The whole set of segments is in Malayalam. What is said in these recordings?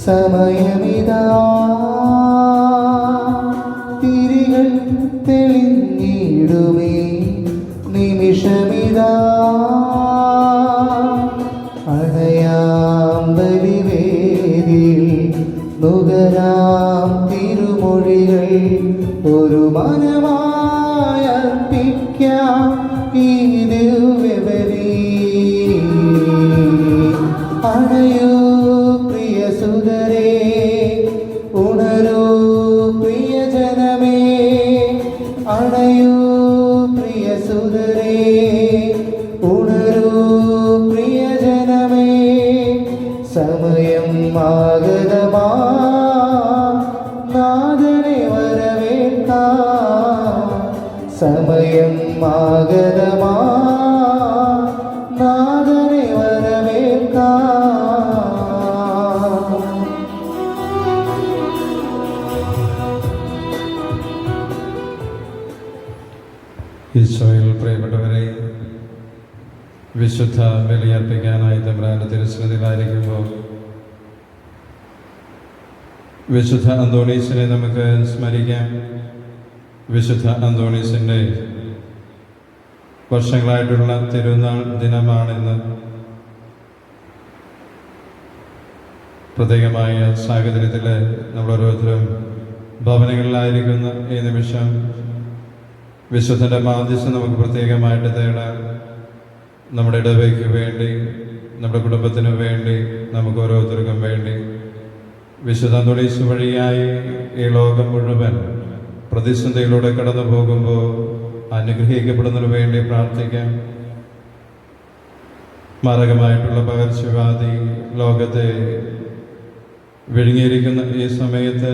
സമയമിതാ തിരികൾ തെളിഞ്ഞിടുമേ നിമിഷമിതാ അണയാം ബലിവേദിയിൽ നുകരാം തിരുമൊഴികൾ ഒരു മനമായി അർപ്പിക്കാം ഈ ദിവ്യബലി. അണയൂ പ്രിയസുതരേ, ഉണരൂ പ്രിയജനമേ, അണയൂ പ്രിയസുതരേ, ഉണരൂ പ്രിയജനമേ. സമയം ആഗതമാ നാഥനെ വരവേൽക്കാം, സമയം ആഗതമാ നാഥനെ വരവേൽക്കാം. ഈശോയിൽ പ്രിയപ്പെട്ടവരെ, വിശുദ്ധ ബലിയർപ്പിക്കാനായി തമ്പുരാന്റെ തിരുസന്നിധിയിലായിരിക്കുമ്പോൾ വിശുദ്ധ അന്തോണീസിനെ നമുക്ക് സ്മരിക്കാം. വിശുദ്ധ അന്തോണീസിൻ്റെ വർഷങ്ങളായിട്ടുള്ള തിരുനാൾ ദിനമാണിന്ന്. പ്രത്യേകമായ സാഹചര്യത്തിൽ നമ്മളോരോരുത്തരും ഭവനങ്ങളിലായിരിക്കുന്ന ഈ നിമിഷം വിശുദ്ധൻ്റെ മാധ്യസ്ഥം നമുക്ക് പ്രത്യേകമായിട്ട് തേടാം. നമ്മുടെ ഇടവയ്ക്ക് വേണ്ടി, നമ്മുടെ കുടുംബത്തിന് വേണ്ടി, നമുക്ക് ഓരോരുത്തർക്കും വേണ്ടി വിശുദ്ധ അന്തോണീസ് വഴിയായി ഈ ലോകം മുഴുവൻ പ്രതിസന്ധിയിലൂടെ കടന്നു പോകുമ്പോൾ അനുഗ്രഹിക്കപ്പെടുന്നതിന് വേണ്ടി പ്രാർത്ഥിക്കാം. മാരകമായിട്ടുള്ള പകർച്ചവ്യാധി ലോകത്തെ വിഴുങ്ങിയിരിക്കുന്ന ഈ സമയത്ത്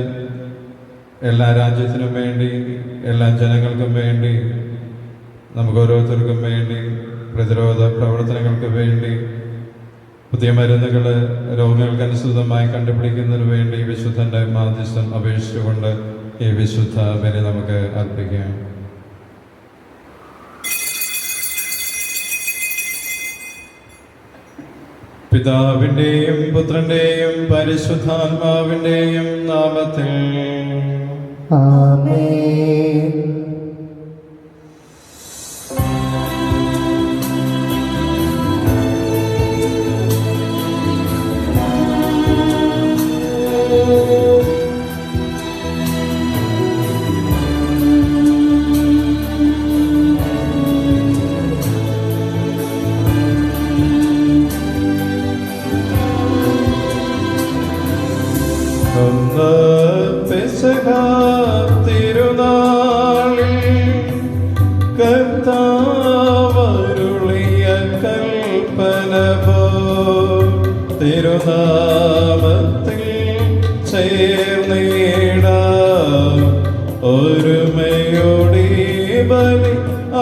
എല്ലാ രാജ്യത്തിനും വേണ്ടി, എല്ലാ ജനങ്ങൾക്കും വേണ്ടി, നമുക്ക് ഓരോരുത്തർക്കും വേണ്ടി, പ്രതിരോധ പ്രവർത്തനങ്ങൾക്ക് വേണ്ടി, പുതിയ മരുന്നുകൾ രോഗങ്ങൾക്കനുസൃതമായി കണ്ടുപിടിക്കുന്നതിന് വേണ്ടി വിശുദ്ധൻ്റെ മാധ്യസ്ഥം അപേക്ഷിച്ചുകൊണ്ട് ഈ വിശുദ്ധ ബലി നമുക്ക് അർപ്പിക്കാം. പിതാവിൻ്റെയും പുത്രൻ്റെയും പരിശുദ്ധാത്മാവിൻ്റെയും നാമത്തിൽ ആമേൻ. തിരുനാളിൽ കർത്താവരുളിയ കൽപ്പന പോൽ തിരുനാമത്തിൽ ചേർന്നിടാം, ഒരുമയോടെ ബലി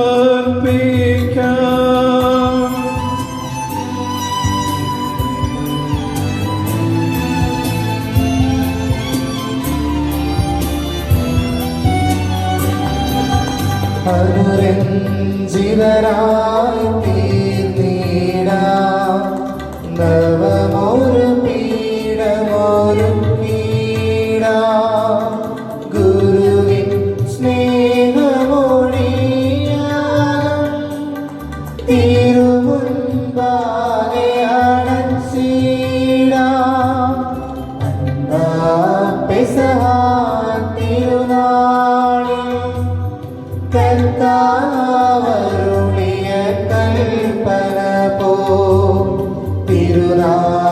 അർപ്പിക്കാം. അനുരഞ്ജിതരായി തീർന്നിടാം, നവമൊരു പീഠമൊരുക്കിടാം. ഗുരുവിൻ സ്നേഹമൊഴിയാം തിരുമുൻപാകെ അണച്ചിടാം. പെസഹ തിരുനാളിൽ കർത്താവരുളിയ കൽപ്പന പോൽ തിരുനാമത്തിൽ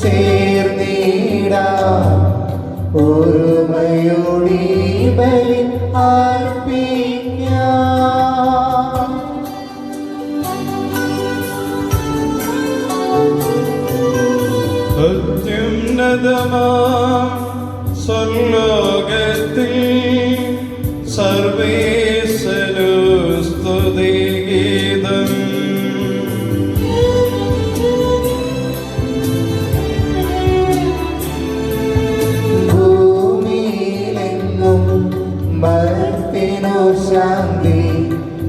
ചേർന്നിടാം, ഒരുമയോടെ ബലി അർപ്പിക്കാം. അത്യുന്നതമാം സ്വർലോകത്തിൽ സർവേശ്വരു സ്തുതിഗീതം. ഭൂമിയിലെങ്ങും ഭക്തിനോ ശാന്തി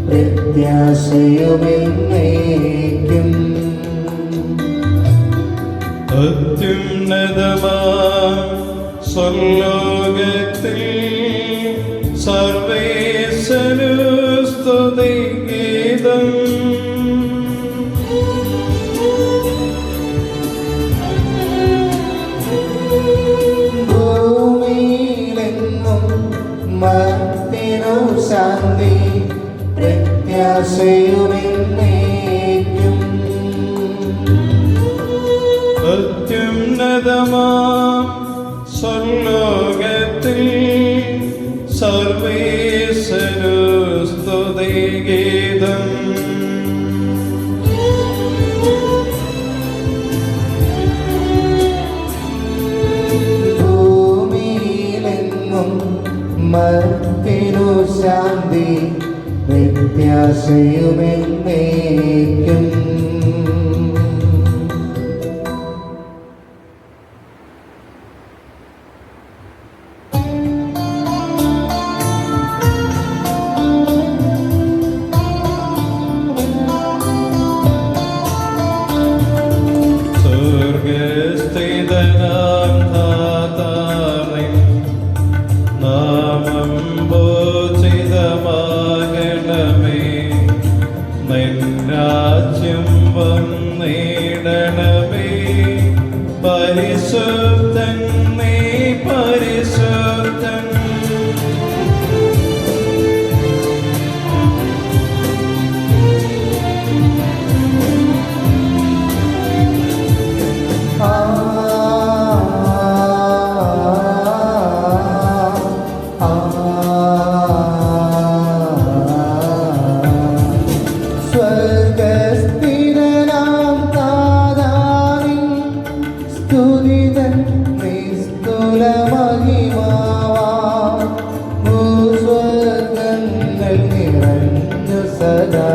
പ്രത്യാശയുമെന്നേക്കും. അത്യുന്നതമാം സ്വർലോകത്തിൽ സർവേശ്വരു സ്തുതിഗീതം. ഭൂമിയിലെങ്ങും മർത്യനു ശാന്തി പ്രത്യാശയുമെന്നേക്കും. അത്യുന്നതമാം സ്വർലോകത്തിൽ സർവേശ്വരു സ്തുതിഗീതം. ഭൂമിയിലെങ്ങും മർത്യനു ശാന്തി പ്രത്യാശയുമെന്നേക്കും. സ്വർഗസ്ഥിതനാം താതാവിൻ നാമം ഭൂഷിതമാകണമേ. നിൻ രാജ്യം വന്നിടണമേ. പരിശുദ്ധൻ നീ പരിശുദ്ധൻ. സ്വർഗസ്ഥിരനാം താതാവിൻ സ്തുതിതൻ നിസ്തുല മഹിമാവാം. ഭൂസ്വർഗങ്ങൾ നിറഞ്ഞു സദാ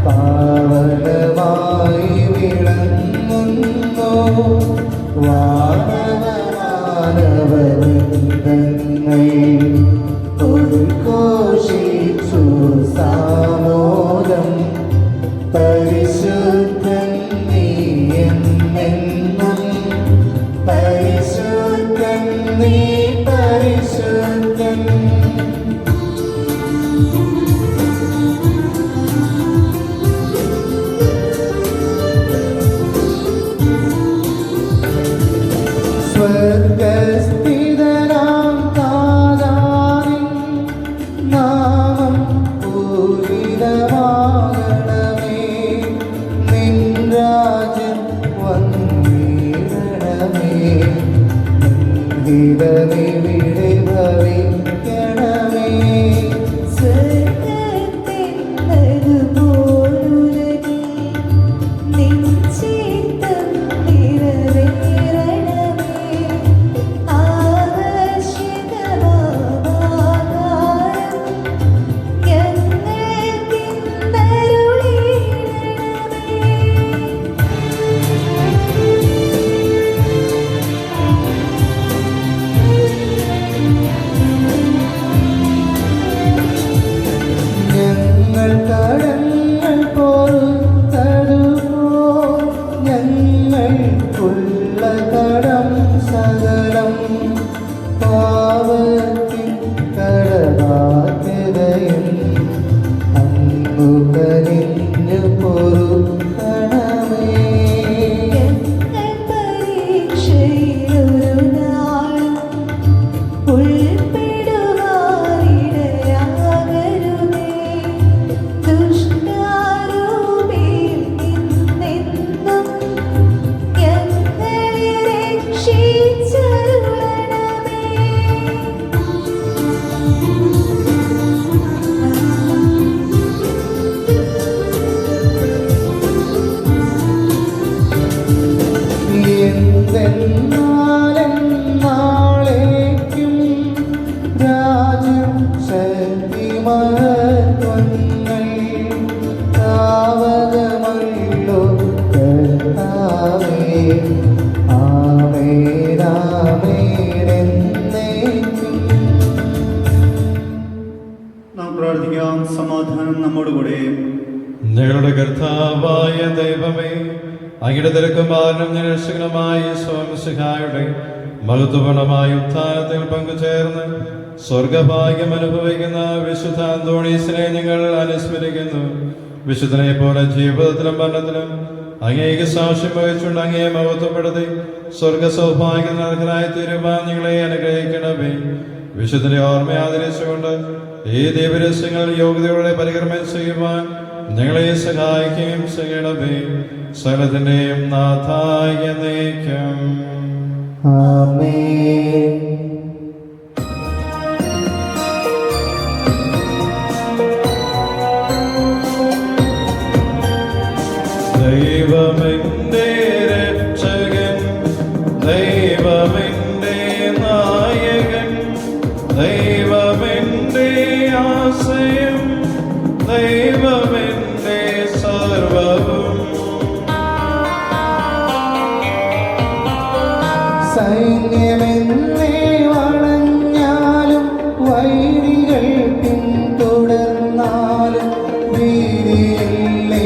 പാവനമായി വിളങ്ങുന്നു. വാനവമാനവവൃന്ദങ്ങൾ ഉദ്ഘോഷിച്ചു സാമോദം. പരിശുദ്ധൻ നീ എന്നെന്നും. പരിശുദ്ധൻ നീ പരിശുദ്ധൻ. സ്വർഗസ്ഥിതനാം താതാവിൻ നാമം പൂജിതമാകണമേ. നിൻ രാജ്യം വന്നിടണമേ. ഹിതമിവിടെ ഭവിക്കണമേ. ഞങ്ങൾ കടങ്ങൾ പൊറുത്തതുപോൽ ഞങ്ങൾക്കുള്ള കടം സകലം. പാവത്തിൻ കടബാധ്യതയും അങ്ങു കനിഞ്ഞു പൊറുക്കണമേ. നാളേക്കും രാജ്യം ശക്തി മഹത്വങ്ങൾ താവകമല്ലോ കർത്താവേ. ആമേനാമേനെന്നേക്കും. നാം പ്രാർത്ഥിക്കാം. സമാധാനം നമ്മോടുകൂടെ. ഞങ്ങളുടെ കർത്താവായ ദൈവമേ, അങ്ങയുടെ തിരക്കും പാലനം നിരക്ഷകനുമായ സ്വാമിസിഹായുടെ മഹത്വപൂർണമായ ഉത്ഥാനത്തിൽ പങ്കുചേർന്ന് സ്വർഗഭാഗ്യം അനുഭവിക്കുന്ന വിശുദ്ധ അന്തോണീസിനെ ഞങ്ങൾ അനുസ്മരിക്കുന്നു. വിശുദ്ധനെ പോലെ ജീവിതത്തിലും ഭരണത്തിലും അങ്ങേക്ക് സാക്ഷ്യം വഹിച്ചുകൊണ്ട് അങ്ങയെ മഹത്വപ്പെടുത്തി സ്വർഗ സൗഭാഗ്യം അർഹരായി തീരുവാൻ ഞങ്ങളെ അനുഗ്രഹിക്കണമേ. വിശുദ്ധനെ ഓർമ്മ ആദരിച്ചുകൊണ്ട് ഈ ദൈവരഹസ്യങ്ങൾ യോഗ്യതയോടെ പരികർമ്മം ചെയ്യുവാൻ ഞങ്ങളെ സഹായിക്കുകയും ചെയ്യണമേ. സകലത്തിന്റെയും നാഥായ എന്നേക്കും. ആമേൻ. ദൈവമെന്റെ രക്ഷകൻ, ദൈവമെന്റെ നായകൻ, ദൈവമെന്റെ ആശ്രയം, ദൈവമെന്റെ സർവ്വവും. സൈന്യമെന്നേ വളഞ്ഞാലും വൈരികൾ പിന്തുടർന്നാലും ഭീതിയില്ലേനിക്കു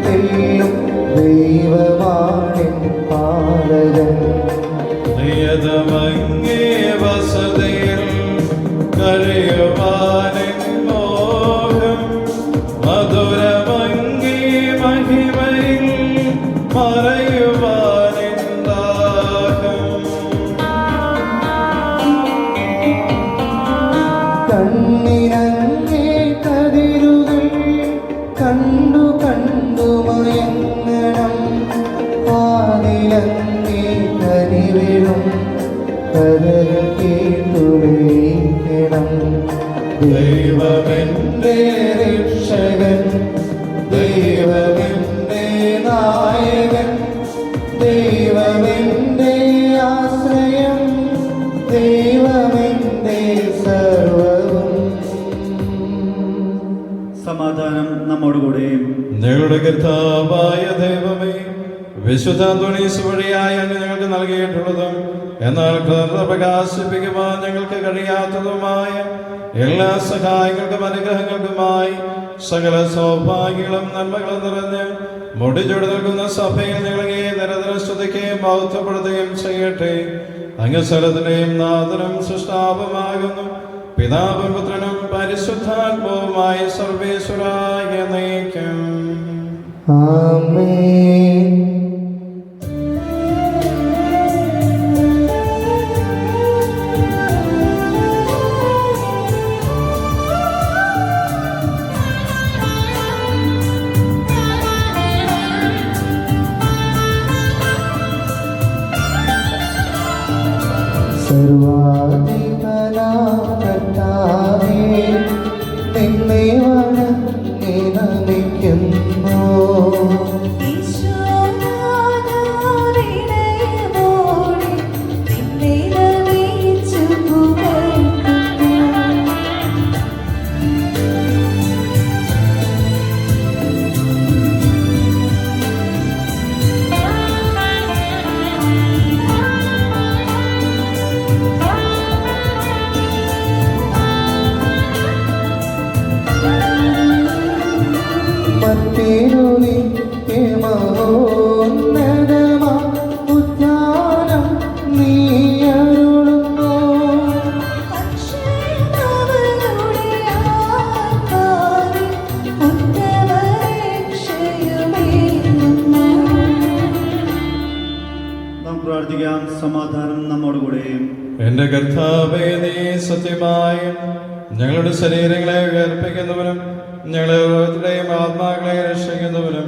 തെല്ലും ദൈവമാണെൻ പാലകൻ. നിയതമങ്ങേ വസതിയിൽ കഴിയുവാനെൻ മോഹം, മധുരമങ്ങേ മഹിമയിൽ മറയുവാനെൻ ദാഹം. കണ്ണിനങ്ങേ കതിരുകൾ കണ്ടു കണ്ടു മയങ്ങണം, കാതിലങ്ങേ കനിവിടും കഥകൾ കേട്ടുലയിക്കണം. ദൈവമെന്റെ രക്ഷകൻ, ദൈവമെന്റെ നായകൻ, ദൈവമെന്റെ ആശ്രയം, ദൈവമെന്റെ സർവ്വവും. സമാധാനം നമ്മോടുകൂടെ. ഞങ്ങളുടെ കർത്താവായ ദൈവമേ, വിശുദ്ധ അന്തോണീസ് വഴിയായി അങ്ങ് ഞങ്ങൾക്ക് നൽകിയിട്ടുള്ളതും എന്നാൽ കൃതജ്ഞത പ്രകാശിപ്പിക്കുവാൻ ഞങ്ങൾക്ക് കഴിയാത്തതുമായ എല്ലാ സഹായങ്ങൾക്കും അനുഗ്രഹങ്ങൾക്കുമായി സകല സൗഭാഗ്യങ്ങളും നന്മകളും നിറഞ്ഞ് മുടിചൂട് നിൽക്കുന്ന സഭയിൽ ഞങ്ങളെ നിരന്തരം സ്തുതിക്കുകയും മഹത്വപ്പെടുത്തുകയും ചെയ്യട്ടെ. അങ്ങ് സ്ഥലത്തിന്റെയും നാഥനും സൃഷ്ടാവുമാകുന്നു. പിതാവും പുത്രനും പരിശുദ്ധാത്മാവുമായി സർവേശ്വരായ നയിക്കും. ആമേൻ. സർവാധിപനാം കർത്താവേ, നിന്നെ വണങ്ങി നമിക്കുന്നു. പ്രാർത്ഥിക്കാം. സമാധാനം നമ്മോടുകൂടെ. എന്റെ കർത്താവേ, നീ സത്യമായും ഞങ്ങളുടെ ശരീരങ്ങളെ ഉയർപ്പിക്കുന്നവനും ഞങ്ങളെ ഓരോരുത്തരുടെയും ആത്മാക്കളെ രക്ഷിക്കുന്നവനും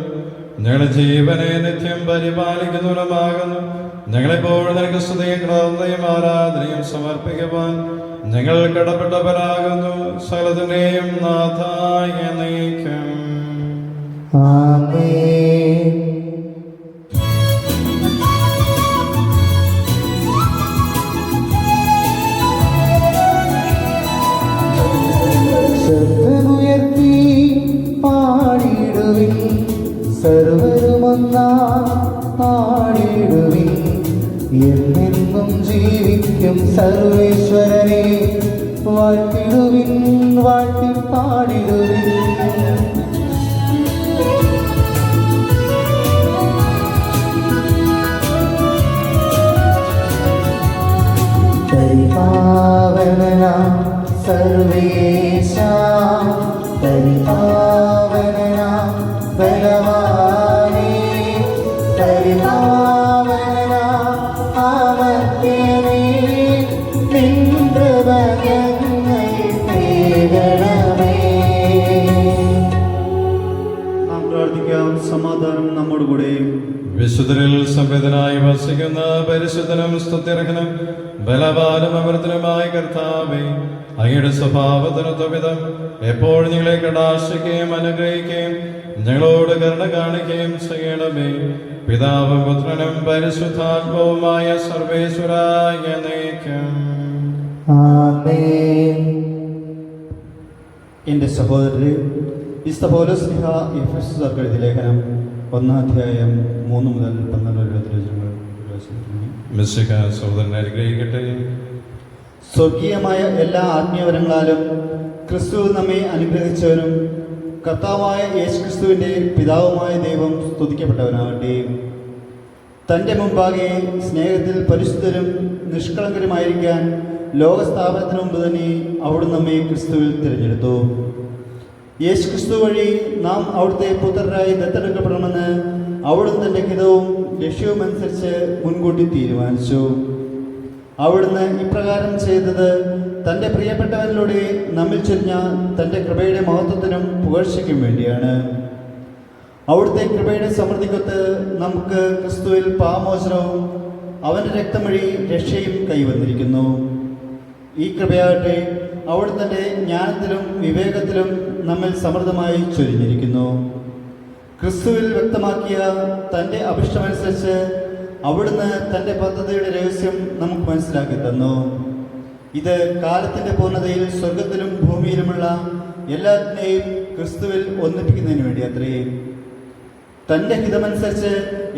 ഞങ്ങളുടെ ജീവനെ നിത്യം പരിപാലിക്കുന്നവനുമാകുന്നു. ഞങ്ങളെപ്പോഴും നിനക്ക് സ്തുതിയും കൃതജ്ഞതയും ആരാധനയും സമർപ്പിക്കുവാൻ ഞങ്ങൾ കടപ്പെട്ടവരാകുന്നു. സകലത്തിന്റെയും നാഥായ നയിക്കും. ആമേൻ. ശബ്ദമുയർത്തി പാടിടുവിൻ, സർവരുമൊന്നാ പാടിടുവിൻ. എന്നെന്നും ജീവിക്കും സർവേശ്വരനെ വാഴ്ത്തിടുവിൻ, വാഴ്ത്തി പാടിടുവിൻ. പരിപാവനാം സർവേശ പരിപാവനാം ബലവാനേ പരിപാവനാം അമർത്യനേ നിൻ കൃപ ഞങ്ങൾ തേടണമേ. നാം പ്രാർത്ഥിക്കാം. സമാധാനം നമ്മോടുകൂടെ. വിശുദ്ധരിൽ സംവേദനായി വസിക്കുന്ന പരിശുദ്ധനും സ്തുത്യർഹനും ബലവാനും അമൃതനുമായ കർത്താവേ, അങ്ങയുടെ സ്വഭാവത്തിനൊത്ത വിധം എപ്പോഴും ഞങ്ങളെ കടാക്ഷിക്കുകയും അനുഗ്രഹിക്കുകയും ഞങ്ങളോട് കരുണ കാണിക്കുകയും ചെയ്യണമേ. പിതാവും പുത്രനും പരിശുദ്ധാത്മാവുമായ സർവേശ്വരായ എന്നേക്കും. ആമേൻ. എൻ്റെ സഹോദരരെ, വിശുദ്ധ പൗലോസ്ലീഹ എഫെസ്യർക്ക് എഴുതിയ ലേഖനം 1-ാധ്യായം 3 മുതൽ 12 വരെ തിരുവചനങ്ങൾ വായിച്ചിട്ടുണ്ട്. മിശിഹ സഹോദരനെ അനുഗ്രഹിക്കട്ടെ. സ്വർഗീയമായ എല്ലാ ആത്മീയവരങ്ങളാലും ക്രിസ്തു നമ്മെ അനുഗ്രഹിച്ചവനും കർത്താവായ യേശുക്രിസ്തുവിൻ്റെ പിതാവുമായ ദൈവം സ്തുതിക്കപ്പെട്ടവനാകട്ടെ. തൻ്റെ മുമ്പാകെ സ്നേഹത്തിൽ പരിശുദ്ധരും നിഷ്കളങ്കരുമായിരിക്കാൻ ലോകസ്ഥാപനത്തിന് മുമ്പ് തന്നെ അവിടുന്ന് നമ്മെ ക്രിസ്തുവിൽ തിരഞ്ഞെടുത്തു. യേശുക്രിസ്തു വഴി നാം അവിടുത്തെ പുത്രരായി ദത്തെടുക്കപ്പെടണമെന്ന് അവിടുന്ന് തൻ്റെ ഹിതവും ലക്ഷ്യവും അനുസരിച്ച് മുൻകൂട്ടി തീരുമാനിച്ചു. അവിടുന്ന് ഇപ്രകാരം ചെയ്തത് തൻ്റെ പ്രിയപ്പെട്ടവനിലൂടെ നമ്മിൽ ചൊരിഞ്ഞ തൻ്റെ കൃപയുടെ മഹത്വത്തിനും പുകഴ്ചയ്ക്കും വേണ്ടിയാണ്. അവിടുത്തെ കൃപയുടെ സമൃദ്ധിക്കൊത്ത് നമുക്ക് ക്രിസ്തുവിൽ പാപമോചനവും അവൻ്റെ രക്തം വഴി രക്ഷയും കൈവന്നിരിക്കുന്നു. ഈ കൃപയാകട്ടെ അവിടുത്തെ ജ്ഞാനത്തിലും വിവേകത്തിലും നമ്മിൽ സമൃദ്ധമായി ചൊരിഞ്ഞിരിക്കുന്നു. ക്രിസ്തുവിൽ വ്യക്തമാക്കിയ തൻ്റെ അഭിഷ്ടമനുസരിച്ച് അവിടുന്ന് തൻ്റെ പദ്ധതിയുടെ രഹസ്യം നമുക്ക് മനസ്സിലാക്കി തന്നു. ഇത് കാലത്തിൻ്റെ പൂർണ്ണതയിൽ സ്വർഗത്തിലും ഭൂമിയിലുമുള്ള എല്ലാത്തിനെയും ക്രിസ്തുവിൽ ഒന്നിപ്പിക്കുന്നതിന് വേണ്ടി അത്രേ. തൻ്റെ ഹിതമനുസരിച്ച്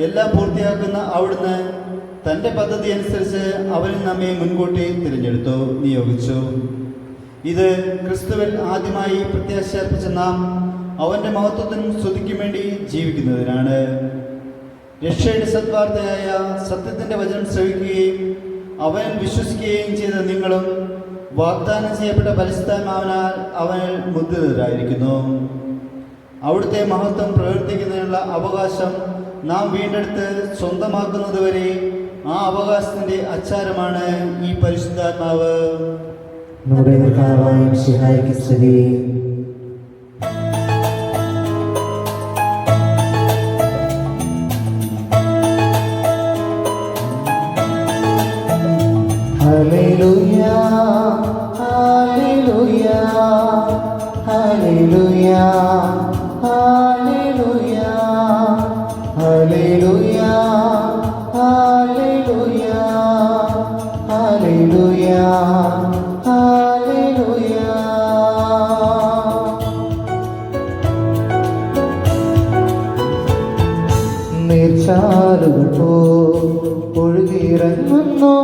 എല്ലാം പൂർത്തിയാക്കുന്ന അവിടുന്ന് തൻ്റെ പദ്ധതി അനുസരിച്ച് അവനിൽ നമ്മെ മുൻകൂട്ടി തിരഞ്ഞെടുത്തു, നിയോഗിച്ചു. ഇത് ക്രിസ്തുവിൽ ആദ്യമായി പ്രത്യാശ അർപ്പിച്ച നാം അവൻ്റെ മഹത്വത്തിനും സ്തുതിക്കും വേണ്ടി ജീവിക്കുന്നതിനാണ്. രക്ഷയുടെ സദ്വാർത്തയായ സത്യത്തിൻ്റെ വചനം ശ്രവിക്കുകയും അവനിൽ വിശ്വസിക്കുകയും ചെയ്ത നിങ്ങളും വാഗ്ദാനം ചെയ്യപ്പെട്ട പരിശുദ്ധാത്മാവിനാൽ അവനിൽ മുദ്രിതരായിരിക്കുന്നു. അവിടുത്തെ മഹത്വം പ്രവർത്തിക്കുന്നതിനുള്ള അവകാശം നാം വീണ്ടെടുത്ത് സ്വന്തമാക്കുന്നതുവരെ ആ അവകാശത്തിൻ്റെ അച്ചാരമാണ് ഈ പരിശുദ്ധാത്മാവ്. നമ്മുടെ കർത്താവായ മിശിഹായ്ക്ക് സ്തുതി. Hallelujah hallelujah hallelujah hallelujah hallelujah hallelujah hallelujah hallelujah. നീർച്ചാലുകൾ പോ ഒഴുകിയിറങ്ങുന്നു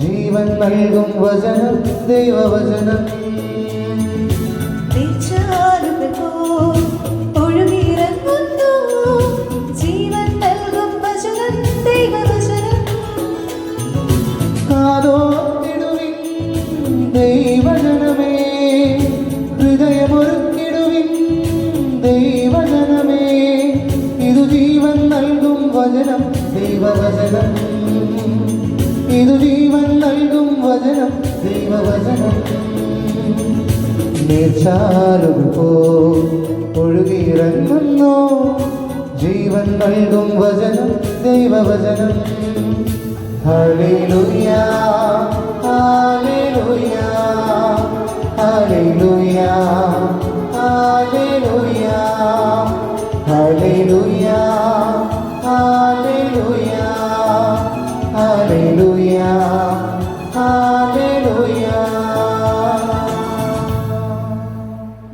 ജീവൻ നൽകും വചനം ദൈവവചനം. കാതോർത്തിടുവിൻ ദൈവജനമേ, ഹൃദയമൊരുക്കിടുവിൻ ദൈവജനമേ, ഇതു ജീവൻ നൽകും വചനം ദൈവവചനം. ഇതു ജീവൻ നൽകും വചനം ദൈവവചനം. നീർച്ചാലുകൾ പോ ഒഴുകിയിറങ്ങുന്നു ജീവൻ നൽകും വചനം ദൈവവചനം. Hallelujah hallelujah hallelujah hallelujah hallelujah hallelujah hallelujah hallelujah.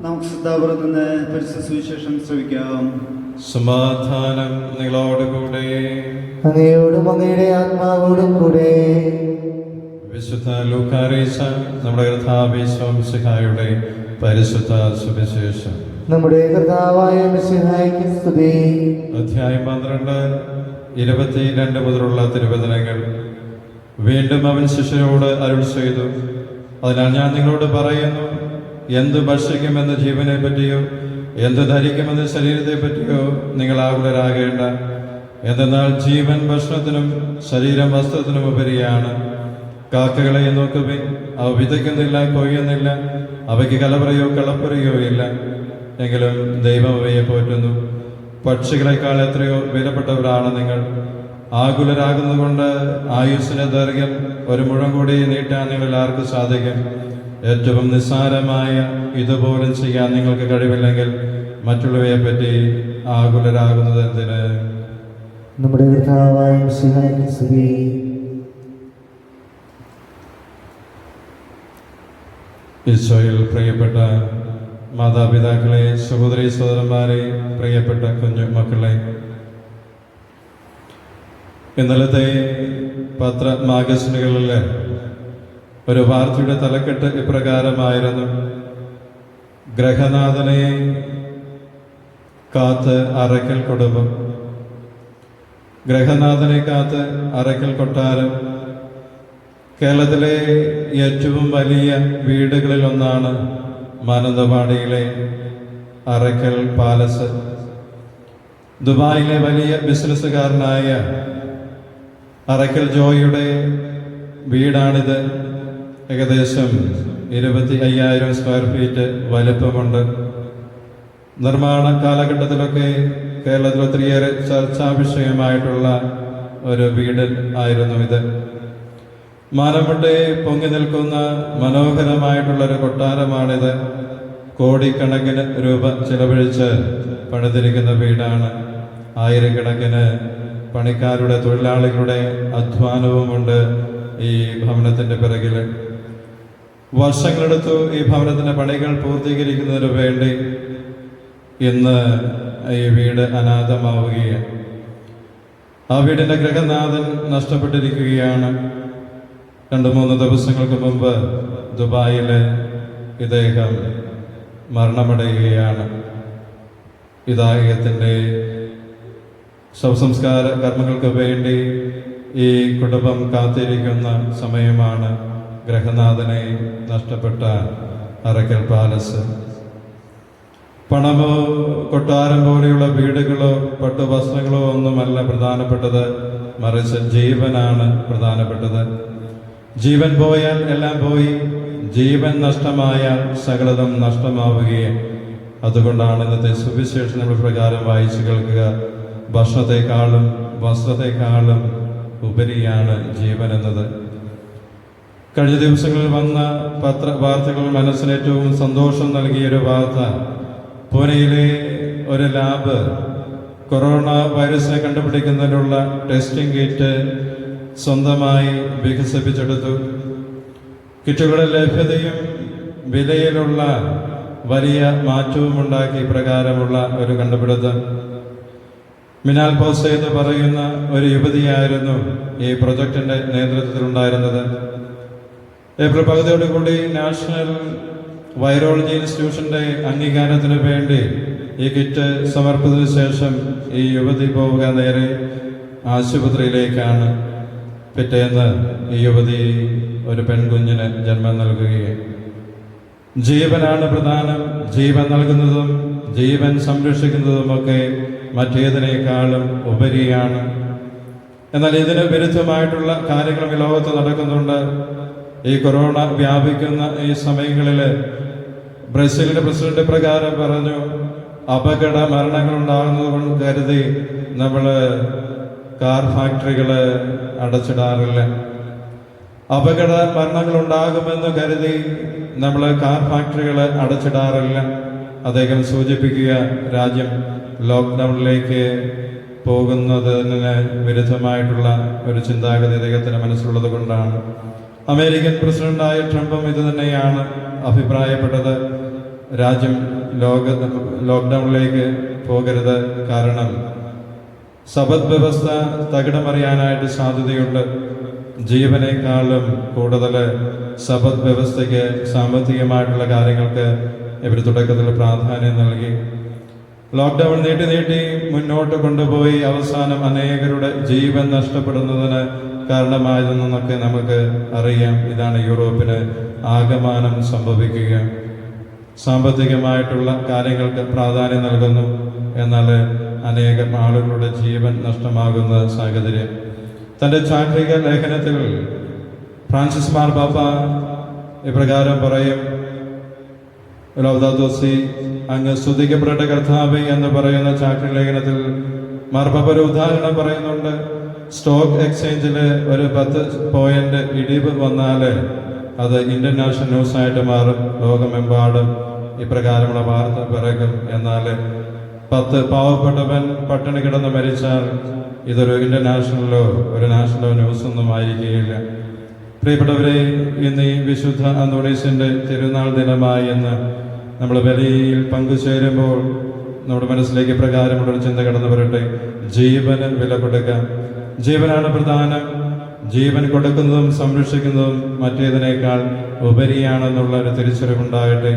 നമുക്ക് ശ്രദ്ധാപൂർവ്വം നിന്ന് പരിശുദ്ധ സുവിശേഷം ശ്രവിക്കാം. സമാധാനം നിങ്ങളോടുകൂടെ. അങ്ങയോടും അങ്ങയുടെ ആത്മാവോടും കൂടെ. വിശുദ്ധ ലൂക്കാറിയിച്ച നമ്മുടെ കർത്താവ് മിശിഹായുടെ പരിശുദ്ധ സുവിശേഷം. നമ്മുടെ കർത്താവായ മിശിഹായ്ക്ക് സ്തുതി. അധ്യായം 12, 22 മുതലുള്ള തിരുവചനങ്ങൾ. വീണ്ടും അവൻ ശിഷ്യരോട് അരുൾ ചെയ്തു, അതിനാൽ ഞാൻ നിങ്ങളോട് പറയുന്നു, എന്ത് ഭക്ഷിക്കുമെന്ന് ജീവനെ പറ്റിയോ എന്ത് ധരിക്കുമെന്ന് ശരീരത്തെ പറ്റിയോ നിങ്ങൾ ആകുലരാകേണ്ട. എന്തെന്നാൽ ജീവൻ ഭക്ഷണത്തിനും ശരീരം വസ്ത്രത്തിനും ഉപരിയാണ്. കാക്കകളെ നോക്കുവിൻ, അവ വിതയ്ക്കുന്നില്ല, കൊയ്യുന്നില്ല, അവയ്ക്ക് കലവറയോ കളപ്പുരയോ ഇല്ല, എങ്കിലും ദൈവം അവയെ പോറ്റുന്നു. പക്ഷികളെക്കാൾ എത്രയോ വിലപ്പെട്ടവരാണ് നിങ്ങൾ. ആകുലരാകുന്നതുകൊണ്ട് ആയുസ്സിന്റെ ദൈർഘ്യം ഒരു മുഴം കൂടി നീട്ടാൻ നിങ്ങളിൽ ആർക്ക് സാധിക്കും? ഏറ്റവും നിസ്സാരമായ ഇതുപോലും ചെയ്യാൻ നിങ്ങൾക്ക് കഴിവില്ലെങ്കിൽ മറ്റുള്ളവയെ പറ്റി ആകുലരാകുന്നത് എന്തിന്? നമ്മുടെ കർത്താവായ മിശിഹായ്ക്ക് സ്തുതി. ഈശോയിൽ പ്രിയപ്പെട്ട മാതാപിതാക്കളെ, സഹോദരി സഹോദരന്മാരെ, പ്രിയപ്പെട്ട കുഞ്ഞു മക്കളെ, ഇന്നലത്തെ പത്രമാഗസിനുകളിൽ ഒരു വാർത്തയുടെ തലക്കെട്ട് ഇപ്രകാരമായിരുന്നു: ഗ്രഹനാഥനെ കാത്ത് അറയ്ക്കൽ കുടുംബം. ഗ്രഹനാഥനെ കാത്ത് അറയ്ക്കൽ കൊട്ടാരം കേരളത്തിലെ ഏറ്റവും വലിയ വീടുകളിലൊന്നാണ് മാനന്തവാടിയിലെ അറയ്ക്കൽ പാലസ്. ദുബായിലെ വലിയ ബിസിനസ്സുകാരനായ അറയ്ക്കൽ ജോയിയുടെ വീടാണിത്. ഏകദേശം 25,000 സ്ക്വയർ ഫീറ്റ് വലിപ്പമുണ്ട്. നിർമ്മാണ കാലഘട്ടത്തിലൊക്കെ കേരളത്തിൽ ഒത്തിരിയേറെ ചർച്ചാ വിഷയമായിട്ടുള്ള ഒരു വീട് ആയിരുന്നു ഇത്. മാനമുട്ടെ പൊങ്ങി നിൽക്കുന്ന മനോഹരമായിട്ടുള്ളൊരു കൊട്ടാരമാണിത്. കോടിക്കണക്കിന് രൂപ ചിലവഴിച്ച് പണിതിരിക്കുന്ന വീടാണ്. ആയിരക്കണക്കിന് പണിക്കാരുടെ, തൊഴിലാളികളുടെ അധ്വാനവുമുണ്ട് ഈ ഭവനത്തിൻ്റെ പിറകിൽ. വർഷങ്ങളെടുത്തു ഈ ഭവനത്തിൻ്റെ പണികൾ പൂർത്തീകരിക്കുന്നതിന് വേണ്ടി. ഇന്ന് ഈ വീട് അനാഥമാവുകയാണ്. ആ വീടിൻ്റെ ഗൃഹനാഥൻ നഷ്ടപ്പെട്ടിരിക്കുകയാണ്. 2-3 ദിവസങ്ങൾക്ക് മുമ്പ് ദുബായിൽ ഇദ്ദേഹം മരണമടയുകയാണ്. ഇദ്ദേഹത്തിൻ്റെ ശവസംസ്കാര കർമ്മങ്ങൾക്ക് വേണ്ടി ഈ കുടുംബം കാത്തിരിക്കുന്ന സമയമാണ് ഗ്രഹനാഥനെ നഷ്ടപ്പെട്ട അറയ്ക്കൽ പാലസ്. പണമോ കൊട്ടാരം പോലെയുള്ള വീടുകളോ പട്ടുവസ്ത്രങ്ങളോ ഒന്നുമല്ല പ്രധാനപ്പെട്ടത്, മറിച്ച് ജീവനാണ് പ്രധാനപ്പെട്ടത്. ജീവൻ പോയാൽ എല്ലാം പോയി, ജീവൻ നഷ്ടമായാൽ സകലതും നഷ്ടമാവുകയും. അതുകൊണ്ടാണ് ഇന്നത്തെ സുവിശേഷം നമ്മൾ പ്രകാരം വായിച്ചു കേൾക്കുക: ഭക്ഷണത്തെക്കാളും വസ്ത്രത്തെക്കാളും ഉപരിയാണ് ജീവൻ എന്നത്. കഴിഞ്ഞ ദിവസങ്ങളിൽ വന്ന വാർത്തകൾ മനസ്സിന് ഏറ്റവും സന്തോഷം നൽകിയൊരു വാർത്ത: പൂനെയിലെ ഒരു ലാബ് കൊറോണ വൈറസിനെ കണ്ടുപിടിക്കുന്നതിനുള്ള ടെസ്റ്റിംഗ് കിറ്റ് സ്വന്തമായി വികസിപ്പിച്ചെടുത്തു. കിറ്റുകളുടെ ലഭ്യതയും വിലയിലുള്ള വലിയ മാറ്റവും ഉണ്ടാക്കി പ്രകാരമുള്ള ഒരു കണ്ടുപിടുത്തം. മിനാൽ പോസെ എന്ന് പറയുന്ന ഒരു യുവതിയായിരുന്നു ഈ പ്രൊജക്ടിന്റെ നേതൃത്വത്തിലുണ്ടായിരുന്നത്. ഏപ്രിൽ പകുതിയോടുകൂടി നാഷണൽ വൈറോളജി ഇൻസ്റ്റിറ്റ്യൂഷന്റെ അംഗീകാരത്തിന് വേണ്ടി ഈ കിറ്റ് സമർപ്പിച്ചതിനു ശേഷം ഈ യുവതി പോവുക നേരെ ആശുപത്രിയിലേക്കാണ്. പിറ്റേന്ന് ഈ യുവതി ഒരു പെൺകുഞ്ഞിന് ജന്മം നൽകുകയും. ജീവനാണ് പ്രധാനം. ജീവൻ നൽകുന്നതും ജീവൻ സംരക്ഷിക്കുന്നതുമൊക്കെ മറ്റേതിനേക്കാളും ഉപരിയാണ്. എന്നാൽ ഇതിന് വിരുദ്ധമായിട്ടുള്ള കാര്യങ്ങളും ഈ ലോകത്ത് നടക്കുന്നുണ്ട്. ഈ കൊറോണ വ്യാപിക്കുന്ന ഈ സമയങ്ങളിൽ ബ്രസീലിന്റെ പ്രസിഡന്റ് പ്രകാരം പറഞ്ഞു, അപകട മരണങ്ങൾ ഉണ്ടാകുന്നത് കൊണ്ട് കരുതി നമ്മൾ കാർ ഫാക്ടറികൾ അടച്ചിടാറില്ല. അപകട മരണങ്ങൾ ഉണ്ടാകുമെന്ന് കരുതി നമ്മൾ കാർ ഫാക്ടറികൾ അടച്ചിടാറില്ല. അദ്ദേഹം സൂചിപ്പിക്കുക, രാജ്യം ലോക്ക്ഡൗണിലേക്ക് പോകുന്നതിന് വിരുദ്ധമായിട്ടുള്ള ഒരു ചിന്താഗതി അദ്ദേഹത്തിന് മനസ്സിലുള്ളത് കൊണ്ടാണ്. അമേരിക്കൻ പ്രസിഡന്റായ ട്രംപും ഇത് തന്നെയാണ് അഭിപ്രായപ്പെട്ടത്. രാജ്യം ലോക്ക്ഡൗണിലേക്ക് പോകരുത്, കാരണം സമ്പദ് വ്യവസ്ഥ തകിടമറിയാനായിട്ട് സാധ്യതയുണ്ട്. ജീവനേക്കാളും കൂടുതൽ സമ്പദ് വ്യവസ്ഥയ്ക്ക്, സാമ്പത്തികമായിട്ടുള്ള കാര്യങ്ങൾക്ക് ഇവർ തുടക്കത്തിൽ പ്രാധാന്യം നൽകി. ലോക്ക്ഡൗൺ നീട്ടി മുന്നോട്ട് കൊണ്ടുപോയി അവസാനം അനേകരുടെ ജീവൻ നഷ്ടപ്പെടുന്നതിന് കാരണമായതെന്നൊക്കെ നമുക്ക് അറിയാം. ഇതാണ് യൂറോപ്പിന് ആകമാനം സംഭവിക്കുക. സാമ്പത്തികമായിട്ടുള്ള കാര്യങ്ങൾക്ക് പ്രാധാന്യം നൽകുന്നു, എന്നാൽ അനേകം ആളുകളുടെ ജീവൻ നഷ്ടമാകുന്ന സാഹചര്യം. തൻ്റെ ചാക്രിക ലേഖനത്തിൽ ഫ്രാൻസിസ് മാർപ്പാപ്പ ഇപ്രകാരം പറയും: ലൗദാത്തോ സി, അങ്ങ് സ്തുതിക്കപ്പെട്ട കർത്താവേ എന്ന് പറയുന്ന ചാക്രിക ലേഖനത്തിൽ മാർപ്പാപ്പ ഒരു ഉദാഹരണം പറയുന്നുണ്ട്. സ്റ്റോക്ക് എക്സ്ചേഞ്ചിൽ ഒരു 10 പോയിന്റ് ഇടിവ് വന്നാൽ അത് ഇന്റർനാഷണൽ ന്യൂസായിട്ട് മാറും. ലോകമെമ്പാടും ഇപ്രകാരമുള്ള വാർത്ത പിറക്കും. എന്നാൽ 10 പാവപ്പെട്ടവൻ പട്ടിണി കിടന്ന് മരിച്ചാൽ ഇതൊരു ഇന്റർനാഷണലോ ഒരു നാഷണലോ ന്യൂസൊന്നും ആയിരിക്കുകയില്ല. പ്രിയപ്പെട്ടവരെ, ഇന്ന് ഈ വിശുദ്ധ അന്തോണീസിന്റെ തിരുനാൾ ദിനമായി എന്ന് നമ്മൾ ബലിയിൽ പങ്കുചേരുമ്പോൾ നമ്മുടെ മനസ്സിലേക്ക് പ്രകാരമുള്ളൊരു ചിന്ത കടന്നു വരട്ടെ. ജീവന് വില കൊടുക്കാം. ജീവനാണ് പ്രധാനം. ജീവൻ കൊടുക്കുന്നതും സംരക്ഷിക്കുന്നതും മറ്റേതിനേക്കാൾ ഉപരിയാണെന്നുള്ള ഒരു തിരിച്ചറിവുണ്ടാകട്ടെ.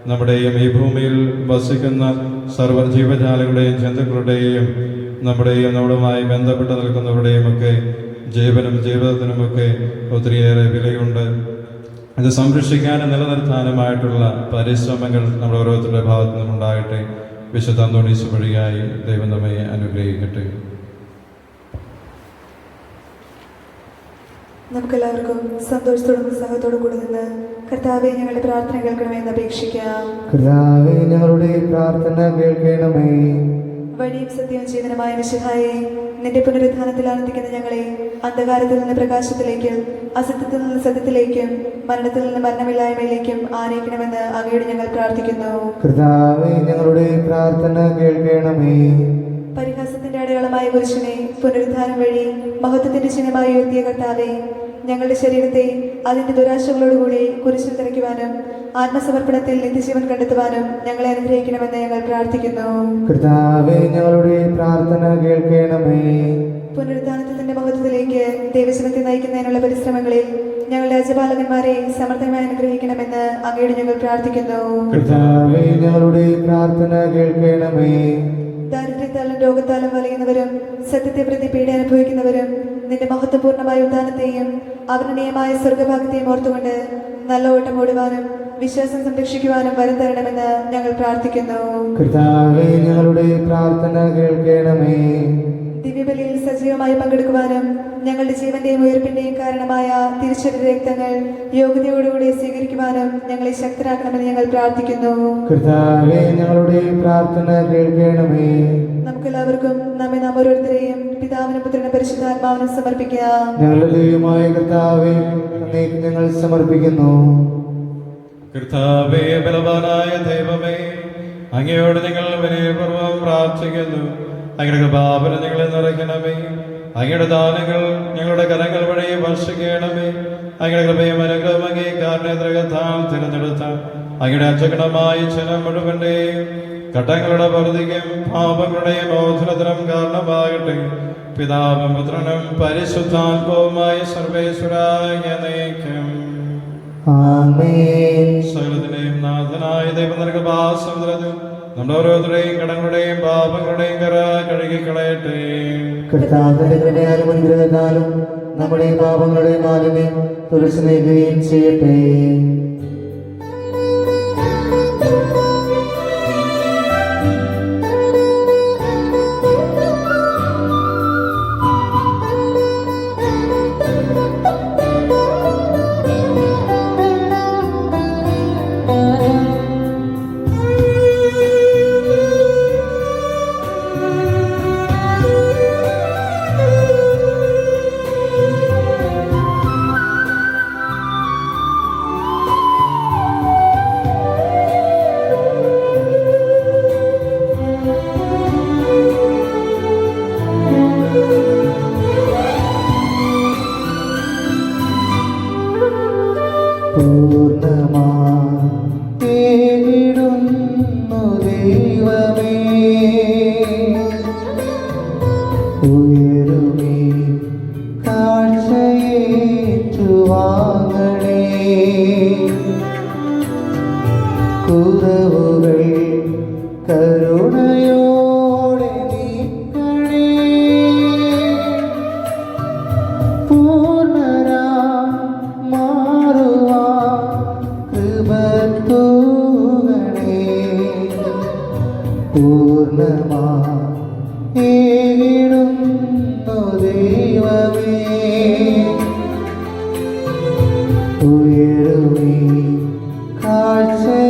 നമ്മുടെയും ഈ ഭൂമിയിൽ വസിക്കുന്ന സർവ്വ ജീവജാലങ്ങളുടെയും ജന്തുക്കളുടെയും നമ്മുടെയുമായി ബന്ധപ്പെട്ട് നിൽക്കുന്നവരുടെയും ഒക്കെ ജീവനും ജീവിതത്തിനുമൊക്കെ ഒത്തിരിയേറെ വിലയുണ്ട്. ഇത് സംരക്ഷിക്കാനും നിലനിർത്താനുമായിട്ടുള്ള പരിശ്രമങ്ങൾ നമ്മുടെ ഓരോരുത്തരുടെ ഭാഗത്തു നിന്നുണ്ടാകട്ടെ. വിശുദ്ധ അന്തോണീസ് വഴിയായി ദൈവം നമ്മെ അനുഗ്രഹിക്കട്ടെ. നമുക്കെല്ലാവർക്കും സന്തോഷത്തോടും ഉത്സാഹത്തോടും കൂടി നിന്ന് കർത്താവെ ഞങ്ങളുടെ പ്രാർത്ഥന കേൾക്കണമെന്ന് അപേക്ഷിക്കാം. കർത്താവേ, ഞങ്ങളുടെ പ്രാർത്ഥന കേൾക്കണമേ. വഴിയും സത്യവും ജീവനുമായ മിശിഹായെ, നിന്റെ പുനരുദ്ധാനത്തിൽ ആനന്ദിക്കുന്ന ഞങ്ങളെ അന്ധകാരത്തിൽ നിന്ന് പ്രകാശത്തിലേക്കും അസത്യത്തിൽ നിന്ന് സത്യത്തിലേക്കും മരണത്തിൽ നിന്ന് മരണമില്ലായ്മയിലേക്കും ആനയിക്കണമെന്ന് അങ്ങയോട് ഞങ്ങൾ പ്രാർത്ഥിക്കുന്നു. കർത്താവേ, ഞങ്ങളുടെ പ്രാർത്ഥന കേൾക്കണമേ. പരിഹാസത്തിന്റെ അടയാളമായ പുരുഷനെ പുനരുദ്ധാനം വഴി മഹത്വത്തിന്റെ ചിഹ്നമായി ഉയർത്തിയ കർത്താവെ, ഞങ്ങളുടെ ശരീരത്തെ അതിന്റെ ദുരാശകളോടുകൂടി കുരിശിൽ തിരയ്ക്കുവാനും ആത്മസമർപ്പണത്തിൽ നിത്യജീവൻ കണ്ടെത്തുവാനും ഞങ്ങളെ അനുഗ്രഹിക്കണമെന്ന് ഞങ്ങൾ പ്രാർത്ഥിക്കുന്നു. കർത്താവേ, ഞങ്ങളുടെ പ്രാർത്ഥന കേൾക്കണമേ. പുനരുദ്ധാനത്തിൽ തന്റെ മഹത്വത്തിലേക്ക് ദൈവജനത്തെ നയിക്കുന്നതിനുള്ള പരിശ്രമങ്ങളിൽ ഞങ്ങളുടെ അജപാലകന്മാരെ സമർത്ഥമായി അനുഗ്രഹിക്കണമെന്ന് അങ്ങയോട് ഞങ്ങൾ പ്രാർത്ഥിക്കുന്നു. കർത്താവേ, ഞങ്ങളുടെ പ്രാർത്ഥന കേൾക്കണമേ. ദാരിദ്ര്യത്താലും രോഗത്താലും വലയുന്നവരും സത്യത്തെ പ്രതി പീഡ അനുഭവിക്കുന്നവരും നിന്റെ മഹത്വപൂർണ്ണമായ ഉദ്ധാനത്തെയും അവർണനീയമായ സ്വർഗഭാഗ്യത്തെയും ഓർത്തുകൊണ്ട് നല്ല ഓട്ടം ഓടുവാനും വിശ്വാസം സംരക്ഷിക്കുവാനും വരം തരണമെന്ന് ഞങ്ങൾ പ്രാർത്ഥിക്കുന്നു. കർത്താവേ, ഞങ്ങളുടെ പ്രാർത്ഥന കേൾക്കണമേ. ദിവ്യബലിയിൽ സജീവമായി പങ്കെടുക്കുവാനും ഞങ്ങളുടെ ജീവന്റെയും ഉയർപ്പിന്റെയും കാരണമായ തിരിച്ചറിയ രക്തങ്ങൾ യോഗ്യതയോടുകൂടി സ്വീകരിക്കുവാനും ഞങ്ങളെ ശക്തരാക്കണമെന്ന് ഞങ്ങൾ പ്രാർത്ഥിക്കുന്നു. കർത്താവേ, ഞങ്ങളുടെ പ്രാർത്ഥന കേൾക്കണമേ. നമുക്കെല്ലാവർക്കും നാം ഓരോരുത്തരെയും പിതാവിനും പുത്രനും പരിശുദ്ധാത്മാവിനും സമർപ്പിക്കാം. ഞങ്ങളുടെ ദൈവമായ കർത്താവേ, അങ്ങേക്ക് ഞങ്ങൾ സമർപ്പിക്കുന്നു. കർത്താവേ, ബലവാനായ ദൈവമേ, അങ്ങയോട് ഞങ്ങൾ വിനയപൂർവ്വം പ്രാർത്ഥിക്കുന്നു. അങ്ങയുടെ കൃപാവരം ഞങ്ങളെ നിറയ്ക്കണമേ. അങ്ങയുടെ ദാനങ്ങൾ ഞങ്ങളുടെ കരങ്ങൾ വഴി വർഷിക്കണമേ. അങ്ങയുടെ കൃപയും അനുഗ്രഹം അംഗീകാരത്താൽ തിരഞ്ഞെടുത്ത അങ്ങയുടെ അച്ചകണമായ ജനം മുഴുവന്റെയും കടങ്ങളുടെ വർദ്ധിക്കും പാപങ്ങളുടെയും മോചനത്തിനും കാരണമാകട്ടെ. പിതാവും പുത്രനും പരിശുദ്ധാത്മാവുമായ സർവേശ്വരായ നയിക്കും. ആമേൻ. സകലത്തിന്റെയും നാഥനായ ദൈവം നൽകുന്ന കൃപാസമുദ്രത്തിൽ നമ്മുടെ ഓരോരുത്തരുടെയും കടങ്ങളുടെയും പാപങ്ങളുടെയും കര കഴുകിക്കളയട്ടെ. കർത്താവിന്റെ കൃപയാലും അനുഗ്രഹത്താലും നമ്മുടെ പാപങ്ങളുടെ മാലിന്യം തുറച്ചു നീക്കുകയും ചെയ്യട്ടെ. പൂർണ്ണമായിടുന്നു ദൈവമേ, ഉയരുമേ കാഴ്ചയേറ്റുവാങ്ങണേ. കുറവുകൾ കരുണയോടെ നീക്കണേ. പൂർണ്ണമായിടുന്നു ദൈവമേ. ഉയരുമീ കാഴ്ചയേറ്റുവാങ്ങണേ.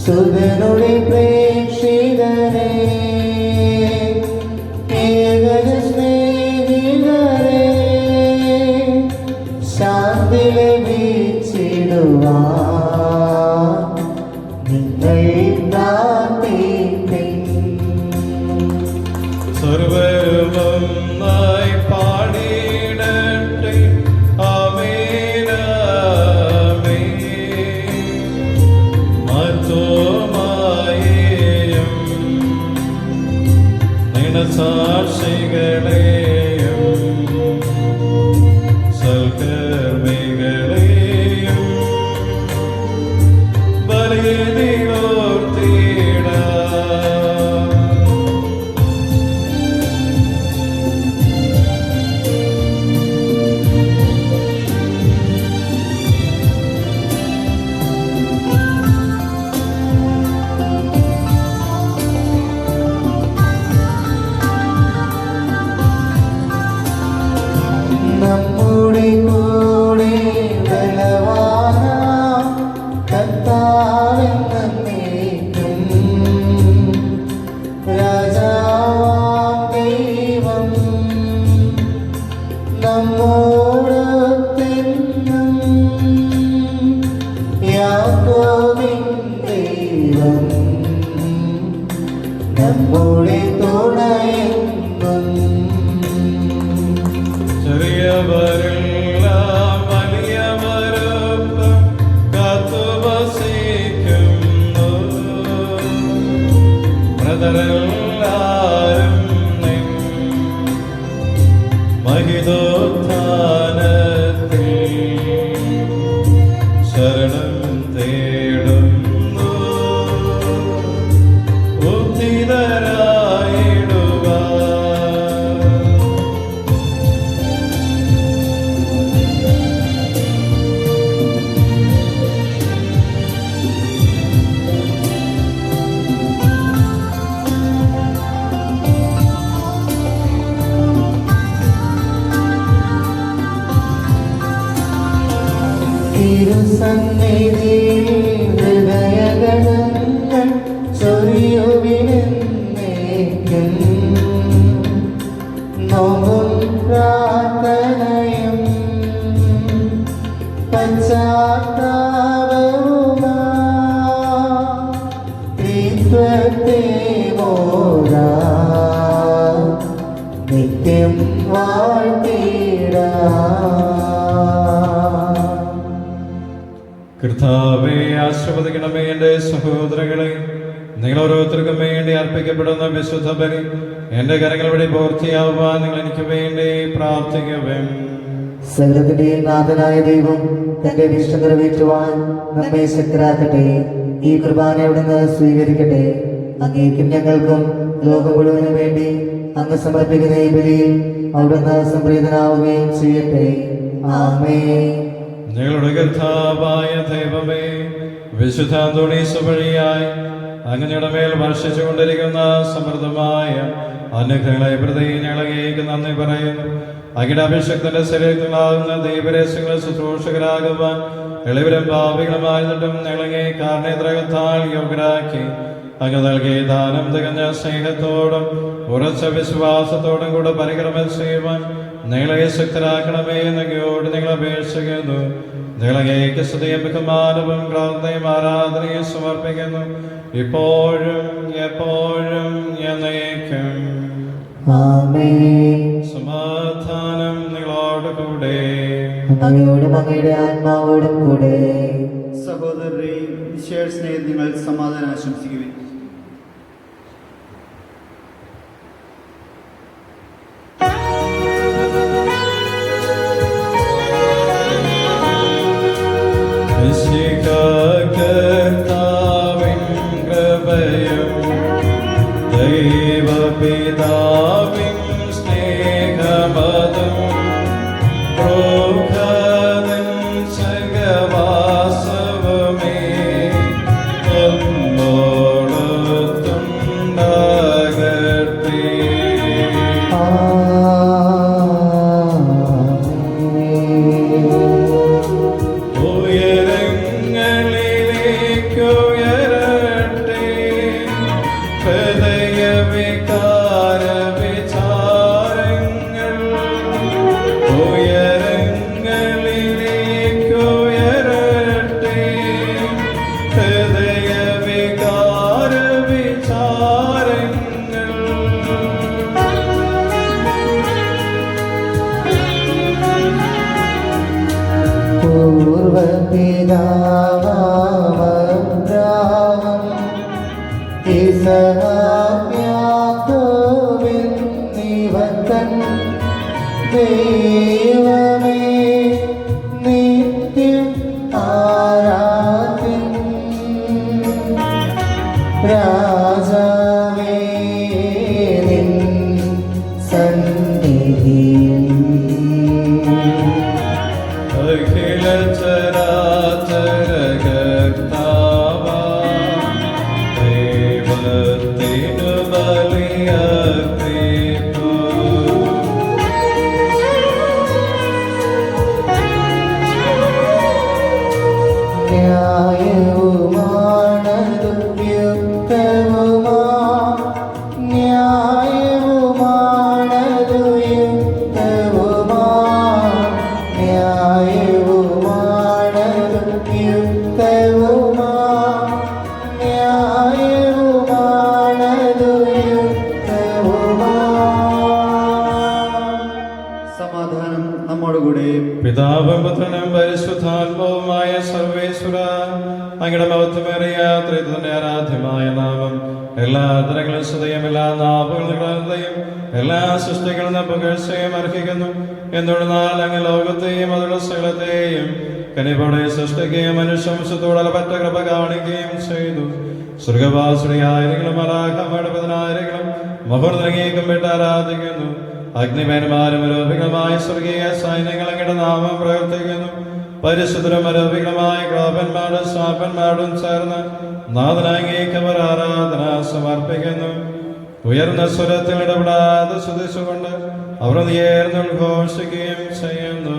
സുതനുടെ പ്രേക്ഷിതരേ, ഏകജ സ്നേഹിതരേ, ശാന്തി ലഭിച്ചിടുവാൻ നിങ്ങൾ പ്രാർത്ഥിപ്പിൻ. സർവ്വരുമൊന്നായി പാടിയിടട്ടെ. ആമേൻ ആമേൻ. മർത്തോമായെയും നിണസാക്ഷികളെയും സൽക്കർമ്മികളെയും ബലിയോർത്തിടാം. നമ്മുടെ കൂടെ ബലവാനാം കർത്താവെന്നേക്കും രാജാവാം ദൈവം നമ്മോടൊത്തെന്നും. യാക്കോബിൻ ദൈവം നമ്മുടെ തുണയെന്നും. ചെറിയവരെല്ലാം വലിയവരൊപ്പം കാത്തുവസിക്കുന്നു. മൃതരെല്ലാരും നിൻ മഹിതോത്ഥാനത്തിൽ ശരണം തേടുന്നു. ഉദ്ധിതരായിടുക. തിരുസന്നിധിയിൽ ഹൃദയഗണങ്ങൾ ചൊരിയുവിനെന്നേക്കും. നോമ്പും പ്രാർത്ഥനയും പശ്ചാത്താപവുമായി ത്രിത്വത്തെ മോരാ നിത്യം വാഴ്ത്തിടാം. കർത്താവേ, ആശീർവദിക്കണമേ എൻ്റെ സഹോദരങ്ങളെ. നിങ്ങൾ ഓരോരുത്തർക്കും വേണ്ടി അർപ്പിക്കപ്പെടുന്ന വിശുദ്ധ ബലി എൻ്റെ കരങ്ങൾ വഴി പൂർത്തിയാവാൻ നിങ്ങൾ എനിക്ക് വേണ്ടി പ്രാർത്ഥിക്കുവേ. സകലത്തിന്റെയും നാഥനായ ദൈവം തന്റെ ഇഷ്ടം നിറവേറ്റുവാൻ നമ്മെ ശക്തരാക്കട്ടെ. ഈ കുർബാന അവിടുന്ന് സ്വീകരിക്കട്ടെ. അങ്ങേക്കും ഞങ്ങൾക്കും ലോകം മുഴുവനും വേണ്ടി അങ്ങ് സമർപ്പിക്കുന്ന ഈ ബലിയിൽ അവിടുന്ന് സംപ്രീതനാവുകയും ചെയ്യട്ടെ. ആമേൻ. ഞങ്ങളുടെ കർത്താവായ ദൈവമേ, വിശുദ്ധ അന്തോണീസ് വഴിയായി അങ്ങയുടെ മേൽ വർഷിച്ചുകൊണ്ടിരിക്കുന്ന സമൃദ്ധമായ അനുഗ്രഹങ്ങളെ പ്രതി ഞങ്ങളങ്ങേക്ക് നന്ദി പറയുന്നു. അങ്ങയുടെ അഭിഷക്തന്റെ ശരീരത്തിലാകുന്ന ദൈവരഹസ്യങ്ങളെ ശുശ്രൂഷകരാകുവാൻ എളിവരും ഭാവികളുമായിരുന്നിട്ടും ഞങ്ങളങ്ങേ കാരണേത്രകത്താൽ യോഗ്യരാക്കി അങ്ങ് നൽകിയ ദാനം തികഞ്ഞ സ്നേഹത്തോടും ഉറച്ച വിശ്വാസത്തോടും കൂടെ പരിക്രമം ചെയ്യുവാൻ ഞങ്ങളെ ശക്തരാക്കണമേ എന്നങ്ങയോട് ഞങ്ങൾ അപേക്ഷിക്കുന്നു. ഞങ്ങളങ്ങേക്ക് സ്തുതിയും ബഹുമാനവും ക്രാന്തയും ആരാധനയും സമർപ്പിക്കുന്നു, ഇപ്പോഴും എപ്പോഴും എന്നേക്കും. ആമേൻ. സമാധാനം നിങ്ങളോട് കൂടെ. അങ്ങയോടും അങ്ങയുടെ ആത്മാവോടും കൂടെ. സഹോദരരെ, ഈശോയുടെ സ്നേഹത്തിൽ നിങ്ങൾ സമാധാനം ആശംസിക്കുവിൻ. കർത്താവിൻ കൃപയും ദൈവപിതാവിൻ സ്നേഹമതും പ്രഭുതൻ സഹവാസവുമേ നമ്മോടൊത്തുണ്ടാകട്ടെ. ഉയരങ്ങളിലേക്കുയരട്ടെ ഹൃദയവികാര വിചാരങ്ങൾ. ഉയരങ്ങളിലേക്കുയരട്ടെ ഹൃദയവികാര വിചാരങ്ങൾ. പൂർവപിതാവാമബ്രാഹം ഇസഹാക്യാക്കോബെന്നിവൻ ദൈവമേ നിത്യം ആരാധ്യൻ. രാജാവേ നിൻ സന്നിധിയിൽ അഖില ചരാചര കർത്താവാ, ദൈവത്തിനു ബലിയർപ്പിപ്പൂ. ന്യായവുമാണതു യുക്തവുമാ, ന്യായവുമാണതു യുക്തവുമാ, ന്യായവുമാണതു യുക്തവുമാ, ന്യായവുമാണതു യുക്തവുമാ. സമാധാനം നമ്മോടുകൂടെ. പിതാവും പുത്രനും പരിശുദ്ധാത്മാവുമായ സർവേശ്വര, അങ്ങയുടെ മഹത്വമേറിയ ത്രിത്വത്തിന്റെ ആരാധ്യമായ നാമം എല്ലാ തരങ്ങളും സ്തുതിയും എല്ലാ നാവുകളുടെയും എല്ലാ സൃഷ്ടികളിൽ നിന്ന് പുകഴ്ചയും അർഹിക്കുന്നു. എന്തുകൊണ്ടെന്നാൽ അങ്ങ് ലോകത്തെയും അതിലുള്ള സകലത്തെയും കനിപ്പോടെ സൃഷ്ടിക്കുകയും മനുഷ്യവംശത്തോട് അലപറ്റ കൃപ കാണിക്കുകയും ചെയ്തു. സ്വർഗവാസുടിയായിരങ്ങളും മലാഖമാരുടെ പതിനായിരങ്ങളും മഹോർദ്രങ്ങേക്കും വിട്ട് ആരാധിക്കുന്നു. അഗ്നിപേന്മാരും അരോപികളുമായ സ്വർഗീയ സൈന്യങ്ങൾ അങ്ങയുടെ നാമം പ്രവർത്തിക്കുന്നു. പരിശുദ്ധരും അരോപികളുമായ ക്രോപന്മാരും ശ്വാപന്മാരും ചേർന്ന് നാഥനാംഗീകവർ ആരാധന സമർപ്പിക്കുന്നു. ഉയർന്ന സ്വരത്തിൽ ഇടപെടാതെ സ്തുതിച്ചുകൊണ്ട് അവർ ഉയർന്ന് ഉദ്ഘോഷിക്കുകയും ചെയ്യുന്നു.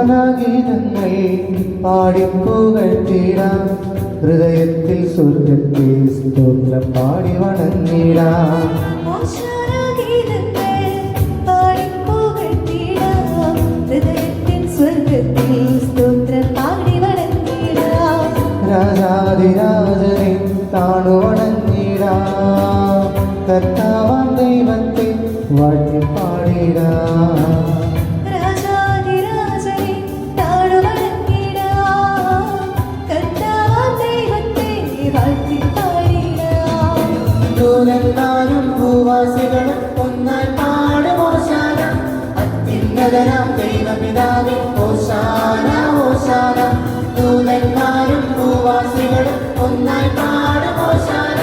ഓശാനാഗീതങ്ങൾ പാടിപ്പുകഴ്ത്തിടാം, ഹൃദയത്തിൽ സ്വർഗത്തെ സ്തോത്രം പാടി വണങ്ങിടാം. ഓശാനാഗീതങ്ങൾ പാടിപ്പുകഴ്ത്തിടാം, ഹൃദയത്തിൽ സ്വർഗത്തിൽ സ്തോത്രം പാടി വണങ്ങിടാം. രാജാതിരാജനെ കാണുവണങ്ങിടാം, കർത്താവാം ദൈവത്തെ വാഴ്ത്തി പാടിടാം. രാജാതിരാജനെ താഴുവണങ്ങിടാം, കർത്താവാം ദൈവത്തെ വാഴ്ത്തി പാടിടാം. ദൂതന്മാരും ഭൂവാസികളും ഒന്നായി പാടും ഹോശാന, അത്യുന്നതനാം ദൈവപിതാവേ ഹോശാന ഹോശാന. ദൂതന്മാരും ഭൂവാസികളും ഒന്നായി പാടും ഹോശാന,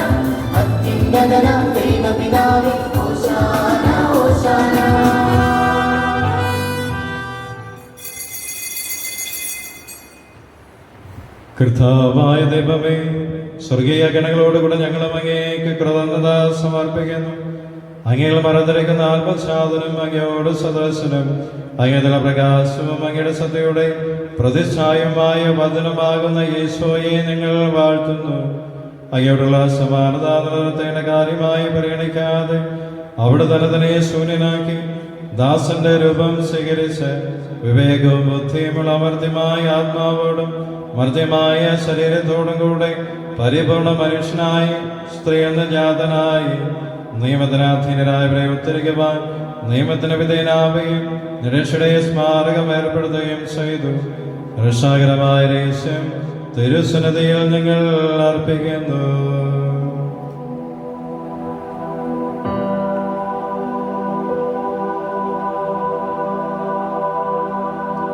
അത്യുന്നതനാം ദൈവപിതാവേ ഹോശാന ഹോശാന. കർത്താവായ ദൈവമേ, സ്വർഗീയ ഗണങ്ങളോടുകൂടെ ഞങ്ങളും അങ്ങേക്ക് കൃതജ്ഞത സമർപ്പിക്കുന്നു. അങ്ങയിൽ മറന്നിരിക്കുന്ന ആത്മസാധനം അങ്ങയോട് സദസ്സനും അങ്ങയുടെ പ്രകാശവും അങ്ങയുടെ സത്യയുടെ പ്രതിച്ഛായമായ വചനമാകുന്ന യേശോയെ ഞങ്ങൾ വാഴ്ത്തുന്നു. അങ്ങയോടുള്ള സമാനത നിലനിർത്തേണ്ട കാര്യമായി പരിഗണിക്കാതെ അവിടെ തന്നെ ശൂന്യനാക്കി ദാസന്റെ രൂപം സ്വീകരിച്ച് വിവേകവും ബുദ്ധിയുമുള്ള അമർത്യമായ ആത്മാവോടും മർദ്യമായ ശരീരത്തോടും കൂടെ പരിപൂർണ മനുഷ്യനായി സ്ത്രീ എന്ന ജാതനായി നിയമത്തിനാധീനരായവരെ ഉത്തരിക്കുവാൻ നിയമത്തിന് വിധേയനാവുകയും നിരക്ഷയുടെ സ്മാരകം ഏർപ്പെടുത്തുകയും ചെയ്തു. രക്ഷാകരമായ രഹസ്യം തിരുസന്നിധിയിൽ നിങ്ങൾ അർപ്പിക്കുന്നു.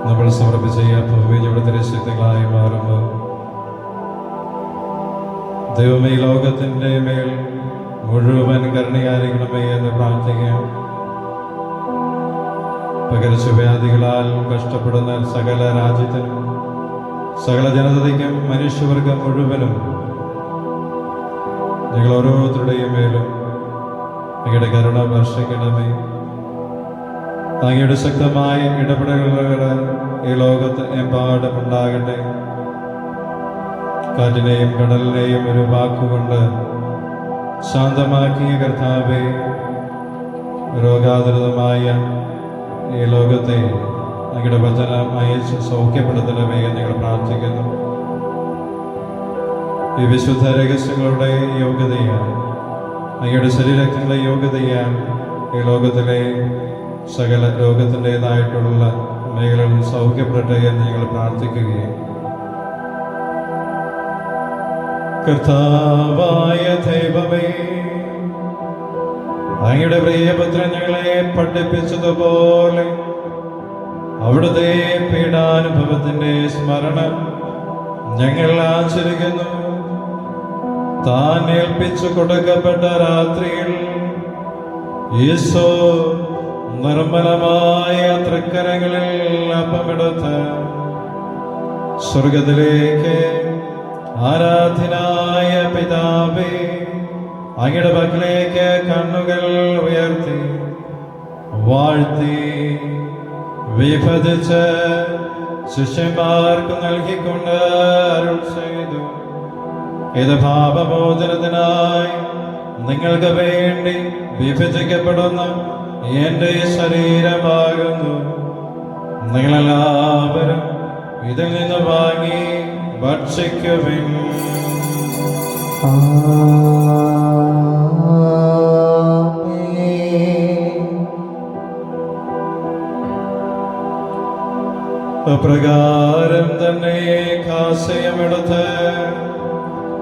നമ്മൾ സമർപ്പിച്ച ഈ ഭൂമി ഇവിടെ തിരശ്ചിത്തങ്ങളായി മാറുമ്പോൾ ദൈവമേ, ലോകത്തിൻ്റെ മേൽ മുഴുവൻ കരുണയായിരിക്കണമേ എന്ന് പ്രാർത്ഥിക്കാം. പകർച്ചവ്യാധികളാൽ കഷ്ടപ്പെടുന്ന സകല രാജ്യത്തിനും സകല ജനതയ്ക്കും മനുഷ്യവർഗം മുഴുവനും നിങ്ങൾ ഓരോരുത്തരുടെയും മേലും അങ്ങയുടെ കരുണ വർഷിക്കണമേ. അങ്ങയുടെ ശക്തമായ ഇടപെടലുകൾ ഈ ലോകത്ത് എമ്പാടും ഉണ്ടാകട്ടെ. കാറ്റിനെയും കടലിനെയും ഒരു വാക്കുകൊണ്ട് ശാന്തമാക്കിയ കർത്താവേ, രോഗാതുരതമായ ഈ ലോകത്തെ അങ്ങയുടെ വചനം അയച്ച് സൗഖ്യപ്പെടുത്തണമേ എന്ന് ഞങ്ങൾ പ്രാർത്ഥിക്കുന്നു. ഈ വിശുദ്ധ രഹസ്യങ്ങളുടെ യോഗ്യതയാണ്, അങ്ങയുടെ ശരീരത്തിൻ്റെ യോഗ്യതയാണ് ഈ ലോകത്തിലെ സകല രോഗത്തിൻ്റെതായിട്ടുള്ള മേഖലകളും സൗഖ്യപ്പെടട്ടെ എന്ന് ഞങ്ങൾ പ്രാർത്ഥിക്കുകയും കർത്താവായ ദൈവമേ, അങ്ങയുടെ പ്രിയപുത്രൻ ഞങ്ങളെ പഠിപ്പിച്ചതുപോലെ അവിടുത്തെ പീഡാനുഭവത്തിന്റെ സ്മരണ ഞങ്ങൾ ആചരിക്കുന്നു. താൻ ഏൽപ്പിച്ചു കൊടുക്കപ്പെട്ട രാത്രിയിൽ ഈശോ നിർമ്മലമായ തൃക്കരങ്ങളിൽ അപ്പമെടുത്ത് സ്വർഗത്തിലേക്ക് ആരാധനായ പിതാവേ, അങ്ങയുടെ പക്കലേക്ക് കണ്ണുകൾ ഉയർത്തി വാഴ്ത്തി വിഭജിച്ച് ശിഷ്യന്മാർക്ക് നൽകിക്കൊണ്ട് അരുൾ ചെയ്തു, ഇത് പാപമോചനത്തിനായി നിങ്ങൾക്ക് വേണ്ടി വിഭജിക്കപ്പെടുന്ന എന്റെ ശരീരമാകുന്നു. നിങ്ങളെല്ലാവരും ഇതിൽ നിന്ന് വാങ്ങി ഭക്ഷിക്കുവിൻ. അപ്രകാരം തന്നെ കാസയമെടുത്ത്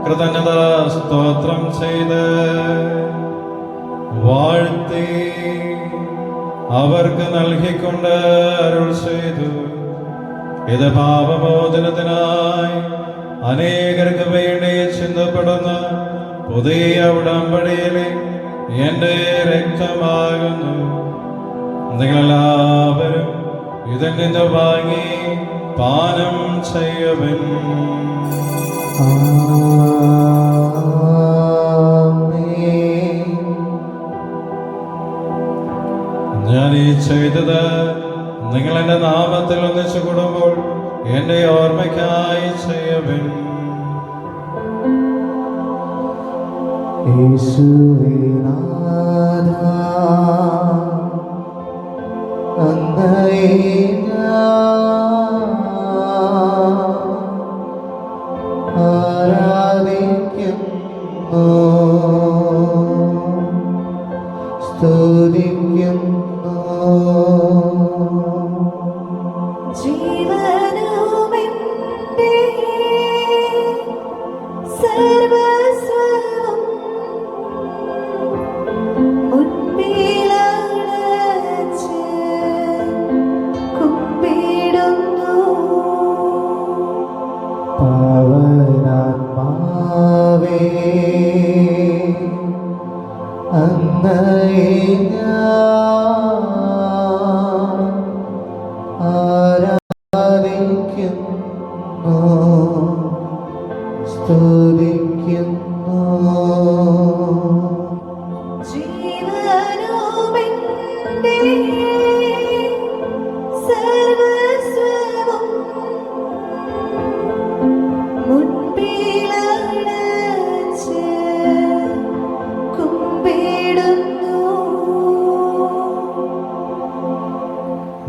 കൃതജ്ഞതാ സ്തോത്രം ചെയ്ത് വാഴ്ത്തി അവർക്ക് നൽകിക്കൊണ്ട് അരുൾ ചെയ്തു, ഇത് പാപമോചനത്തിനായി അനേകർക്ക് വേണ്ടി ചിന്തപ്പെടുന്ന പുതിയ ഉടമ്പടിയിലെ എന്റെ രക്തമാകുന്നു. നിങ്ങളെല്ലാവരും ഇതിൽ നിന്ന് വാങ്ങി പാനം ചെയ്യുവിൻ. ഞാൻ ഈ ചെയ്തത് നിങ്ങൾ എന്റെ നാമത്തിൽ ഒന്നിച്ചു കൂടുമ്പോൾ എന്റെ ഓർമ്മയ്ക്കായി ചെയ്യുവിൻ. യേശുവേ നാഥാ, അങ്ങയെ ഞാൻ ആരാധിക്കുന്നു, സ്തുതിക്കുന്നു. ജീവനുമെന്റെ സർവസ്വവും മുൻപിലണച്ച് കുമ്പിടുന്നു. പാവനാത്മാവേ, അങ്ങയെ ഞാൻ ആരാധിക്കുന്നു, സ്തുതിക്കുന്നു. ജീവനുമെന്റെ സർവസ്വവും മുൻപിലണച്ച് കുമ്പിടുന്നു.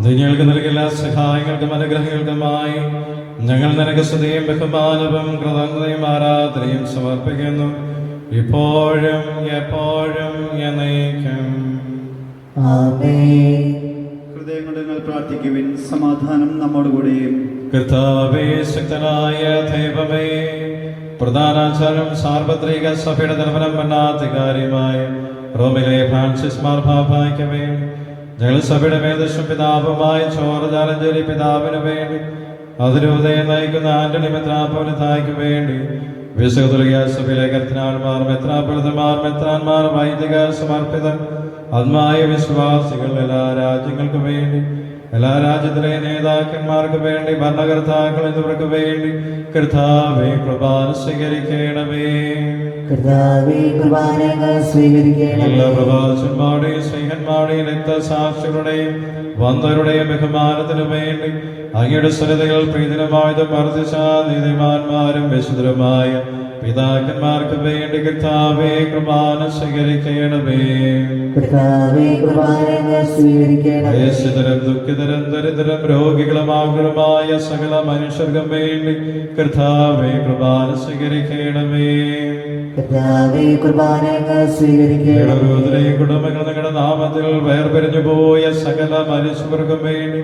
ദൈവങ്ങൾക്ക് നൽകിയ എല്ലാ സഹായങ്ങൾക്കും അനുഗ്രഹങ്ങൾക്കുമായി ഞങ്ങൾ നിനക്ക് സ്തുതിയും ബഹുമാനവും കൃതജ്ഞതയും ആരാധനയും സമർപ്പിക്കുന്നു, ഇപ്പോഴും എപ്പോഴും എന്നേക്കും. ആമേൻ. ഹൃദയം കൊണ്ട് നിങ്ങൾ പ്രാർത്ഥിക്കുവിൻ. സമാധാനം നമ്മോടുകൂടെയും. കർത്താവേ, ശക്തനായ ദൈവമേ, പ്രധാനാചാര്യം സാർവത്രിക സഭയുടെ തലവനം ഭരണാധികാരിയുമായ റോമിലെ ഫ്രാൻസിസ് മാർപ്പാപ്പായ്ക്ക് വേണ്ടി, ഞങ്ങൾ സഭയുടെ മേധസ്സും പിതാവുമായ ജോർജ് ആലഞ്ചേരി പിതാവിന് വേണ്ടി, അതിരൂപതയെ നയിക്കുന്ന ആന്റണി മെത്രാപ്പൊലീത്തായ്ക്ക് വേണ്ടി, വിശുദ്ധ സഭയിലെ കർദിനാൾമാർ, മെത്രാപ്പൊലീത്തമാർ, മെത്രാന്മാർ, വൈദിക സമർപ്പിതർ, ആത്മായ വിശ്വാസികൾ, എല്ലാ രാജ്യങ്ങൾക്കും വേണ്ടി, എല്ലാ രാജ്യത്തിലെ നേതാക്കന്മാർക്ക് വേണ്ടി, ഭരണകർത്താക്കൾ എന്നിവർക്ക് വേണ്ടി കർത്താവേ കുർബാന സ്വീകരിക്കണമേ. കർത്താവേ, കുർബാനകൾ സ്വീകരിക്കണമേ. എല്ലാ പ്രവാചകന്മാരുടെയും സ്നേഹന്മാരുടെയും രക്തസാക്ഷികളുടെയും വന്ദരുടെയും ബഹുമാനത്തിനു വേണ്ടി അങ്ങയുടെ സ്ഥലതകൾ പ്രീതനമായതും വർദ്ധിച്ച നീതിമാന്മാരും വിശുദ്ധരുമായ പിതാക്കന്മാർക്ക് വേണ്ടി കർത്താവേ കുർബാന സ്വീകരിക്കണമേ. കർത്താവേ, കുർബാനകൾ സ്വീകരിക്കണമേ. ക്ലേശിതരും ദുഃഖിതരും ദരിദ്രരും രോഗികളും ആകുലമായ സകല മനുഷ്യർക്കും വേണ്ടി കർത്താവേ കുർബാന സ്വീകരിക്കണമേ. കർത്താവേ, കുർബാനകൾ സ്വീകരിക്കണമേ. ും കുടുംബങ്ങൾ നിങ്ങളുടെ നാമത്തിൽ വേർപിരിഞ്ഞു പോയ സകല മനുഷ്യർക്കും വേണ്ടി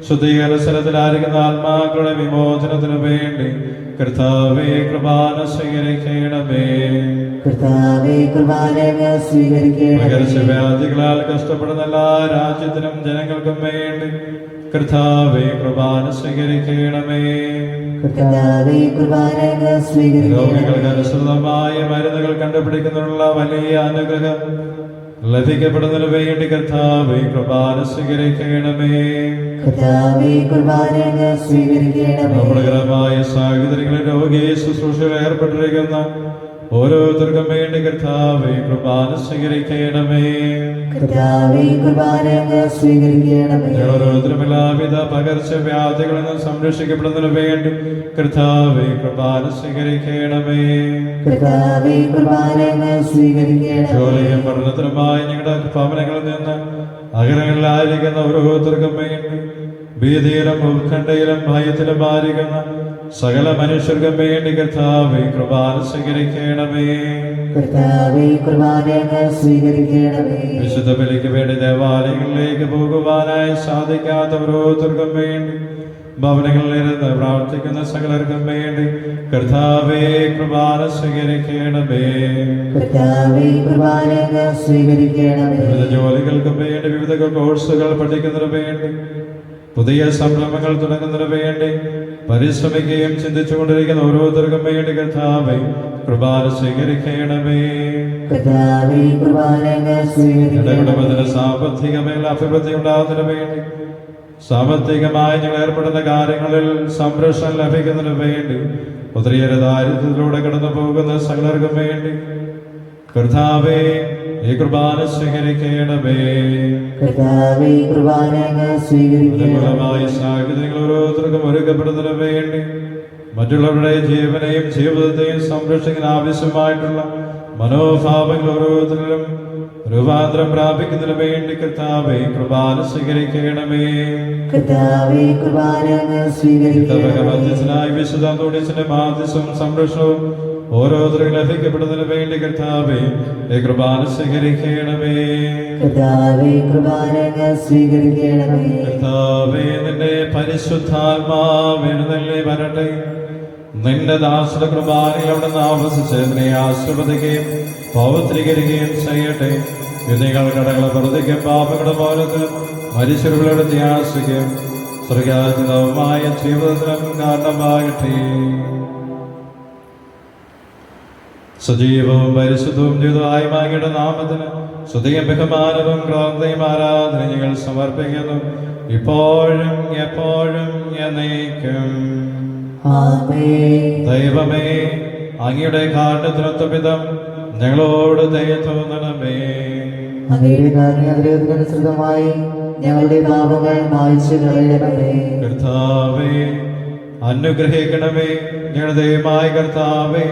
ശുദ്ധീകരണ സ്ഥലത്തിലായിരിക്കുന്ന ആത്മാക്കളുടെ വിമോചനത്തിനു വേണ്ടി കർത്താവേ കുർബാന സ്വീകരിക്കണമേ. കർത്താവേ, കുർബാനകൾ സ്വീകരിക്കണമേ. പകർച്ചവ്യാധികളാൽ കഷ്ടപ്പെടുന്ന എല്ലാ രാജ്യത്തിനും ജനങ്ങൾക്കും വേണ്ടി കർത്താവേ കുർബാന സ്വീകരിക്കണമേ. കർത്താവേ, കുർബാനകൾ സ്വീകരിക്കണമേ. രോഗികൾക്ക് അനുസൃതമായ മരുന്നുകൾ കണ്ടുപിടിക്കുന്നതിനുള്ള വലിയ അനുഗ്രഹം ലഭിക്കപ്പെടുന്നതിന് വേണ്ടി കർത്താവേ കുർബാന സ്വീകരിക്കണമേ. കർത്താവേ, കുർബാനകൾ സ്വീകരിക്കണമേ. അപകടകരമായ സാഹചര്യങ്ങളിൽ രോഗിയെ ശുശ്രൂഷയിൽ ഏർപ്പെട്ടിരിക്കുന്ന ഓരോരുത്തർക്കും വേണ്ടി കർത്താവേ കുർബാന സ്വീകരിക്കണമേ. കർത്താവേ, കുർബാനകൾ സ്വീകരിക്കണമേ. ഓരോരുത്തരും എല്ലാവിധ പകർച്ചവ്യാധികളിൽ നിന്നും സംരക്ഷിക്കപ്പെടുന്നതിന് വേണ്ടി കർത്താവേ കുർബാന സ്വീകരിക്കണമേ. കർത്താവേ, കുർബാനകൾ സ്വീകരിക്കണമേ. ജോലിയും പഠനത്തിനുമായി ഞങ്ങളുടെ ഭവനങ്ങളിൽ നിന്ന് അകലങ്ങളിലായിരിക്കുന്ന ഓരോരുത്തർക്കും വേണ്ടി ഭീതിയിലും ഉത്കണ്ഠയിലും ഭയത്തിലുമായിരിക്കുന്ന സകല മനുഷ്യർക്കും വേണ്ടി കർത്താവേ കുർബാന സ്വീകരിക്കണമേ. കർത്താവേ, കുർബാനകൾ സ്വീകരിക്കണമേ. വിശുദ്ധ ബലിക്ക് വേണ്ടി ദേവാലയങ്ങളിലേക്ക് പോകുവാനായി സാധിക്കാത്ത ഓരോരുത്തർക്കും വേണ്ടി ഭവനങ്ങളിലിരുന്ന് പ്രാർത്ഥിക്കുന്ന സകലർക്കും വേണ്ടി കർത്താവേ കുർബാന സ്വീകരിക്കണമേ. കർത്താവേ, കുർബാനകൾ സ്വീകരിക്കണമേ. വിവിധ ജോലികൾക്ക് വേണ്ടി, വിവിധ കോഴ്സുകൾ പഠിക്കുന്നതിന് വേണ്ടി, പുതിയ സംരംഭങ്ങൾ തുടങ്ങുന്നതിന് വേണ്ടി പരിശ്രമിക്കുകയും ചിന്തിച്ചുകൊണ്ടിരിക്കുന്ന ഓരോരുത്തർക്കും വേണ്ടി കർത്താവേ കുർബാന സ്വീകരിക്കണമേ. കർത്താവേ, കുർബാനകൾ എന്റെ സ്വീകരിക്കണമേ. കുടുംബത്തിന് സാമ്പത്തികമേഖല അഭിവൃദ്ധി ഉണ്ടാകുന്നതിന് വേണ്ടി, സാമ്പത്തികമായി ഞങ്ങൾ ഏർപ്പെടുന്ന കാര്യങ്ങളിൽ സംരക്ഷണം ലഭിക്കുന്നതിന് വേണ്ടി, ഒത്തിരിയേറെ ദാരിദ്ര്യത്തിലൂടെ കടന്നു പോകുന്ന സകലർക്കും വേണ്ടി കർത്താവേ ഈ കുർബാന സ്വീകരിക്കണമേ. കർത്താവേ കുർബാന അങ്ങ് സ്വീകരിക്കണം. ഫലമായ സാഹചര്യങ്ങൾ ഓരോരുത്തർക്കും ഒരുക്കപ്പെടുന്നതിന് വേണ്ടി മറ്റുള്ളവരുടെ ജീവനെയും ജീവിതത്തെയും സംരക്ഷിക്കാൻ ആവശ്യമായിട്ടുള്ള മനോഭാവങ്ങൾ ഓരോരുത്തരിലും രൂപാന്തരം പ്രാപിക്കുന്നതിന് വേണ്ടി കർത്താവേ കുർബാന സ്വീകരിക്കണമേ. കർത്താവേ കുർബാന അങ്ങ് സ്വീകരിക്കണം. മധ്യസ്ഥനായ വിശുദ്ധ അന്തോണീസിന്റെ മാധ്യസ്ഥവും സംരക്ഷണവും ഓരോരുത്തരും ലഭിക്കപ്പെടുന്നതിന് വേണ്ടി കർത്താവേ ഈ കുർബാന സ്വീകരിക്കണമേ. കർത്താവേ കുർബാന അങ്ങ് സ്വീകരിക്കണമേ. കർത്താവേ നിന്റെ പരിശുദ്ധാത്മാവ് എഴുന്നള്ളി വരട്ടെ. നിന്റെ ദാസയുടെ കുർബാനയിൽ അവിടെ നിന്ന് ആവസിച്ച് നിന്നെ ആശീർവദിക്കുകയും പവിത്രീകരിക്കുകയും ചെയ്യട്ടെ. വിധികൾ കടകളെ വെറുതെയും പാപങ്ങളുടെ പോലത്ത് മരിച്ചവരുടെ ത്യാസിക്കുകയും സ്വർഗാതീതവുമായ ജീവിതത്തിനും കാരണമാകട്ടെ. സജീവവും പരിശുദ്ധവും ജീവിതമായി മാങ്ങിയുടെ നാമത്തിന് സ്തുതിയും ബഹുമാനവും ക്രാന്തയും ആരാധന ഞങ്ങൾ സമർപ്പിക്കുന്നു, ഇപ്പോഴും എപ്പോഴും എന്നേക്കും. ആമേൻ. ദൈവമേ, അങ്ങയുടെ കാരണത്തിനൊത്ത വിധം ഞങ്ങളോട് ദയ തോന്നണമേ. അങ്ങയുടെ കാരുണ്യാഗ്രഹത്തിനനുസൃതമായി ഞങ്ങളുടെ പാപങ്ങൾ മായ്ച്ചു കളയണമേ. കർത്താവേ അനുഗ്രഹിക്കണമേ. ഞങ്ങളുടെ ദൈവമായ കർത്താവേ,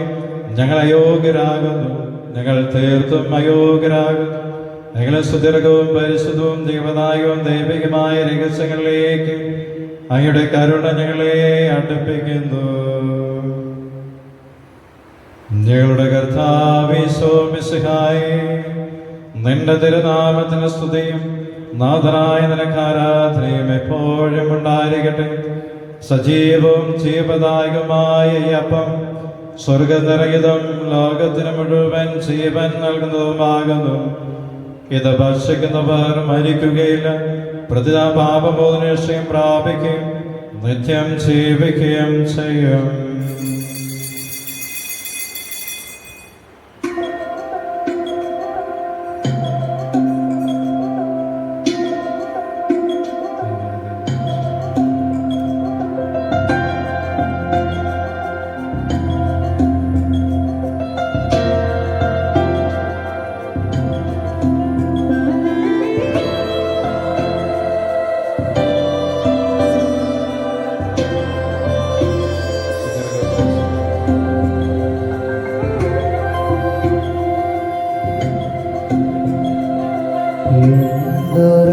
ഞങ്ങൾ അയോഗ്യരാകുന്നു, ഞങ്ങൾ തീർത്തും അയോഗ്യരാകുന്നു. ഞങ്ങളെ സുദീർഘവും പരിശുദ്ധവും ജീവനായകവും ദൈവികമായ രഹസ്യങ്ങളിലേക്ക് അങ്ങയുടെ കരുണ ഞങ്ങളെ അടുപ്പിക്കുന്നു. ഞങ്ങളുടെ കർത്താവേ മിശിഹായേ, നിന്റെ തിരുനാമത്തിന് സ്തുതിയും നാഥനായ നിനക്ക് ആരാധനയും എപ്പോഴും ഉണ്ടായിരിക്കട്ടെ. സജീവവും ജീവദായകമായ ഈ അപ്പം സ്വർഗനിറയിതം ലോകത്തിന് മുഴുവൻ ജീവൻ നൽകുന്നതുമാകുന്നു. ഇത് ഭക്ഷിക്കുന്നവർ മരിക്കുകയില്ല, പ്രതിതാ പാപമോചനക്ഷയം പ്രാപിക്കുകയും നിത്യം ജീവിക്കുകയും ചെയ്യും.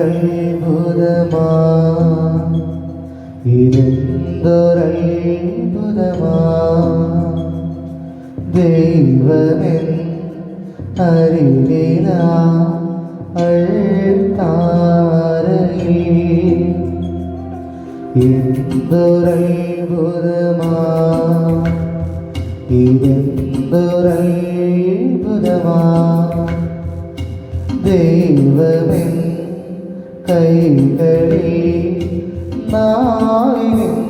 എന്തൊരത്ഭുതമാ, ഇതെന്തൊരത്ഭുതമാ, ദൈവമെൻ അരികിലാ അൾത്താരയിൽ. എന്തൊരത്ഭുതമാ, ഇതെന്തൊരത്ഭുതമാ, ദൈവമെൻ കൈകളിൽ നാവിനിതാ.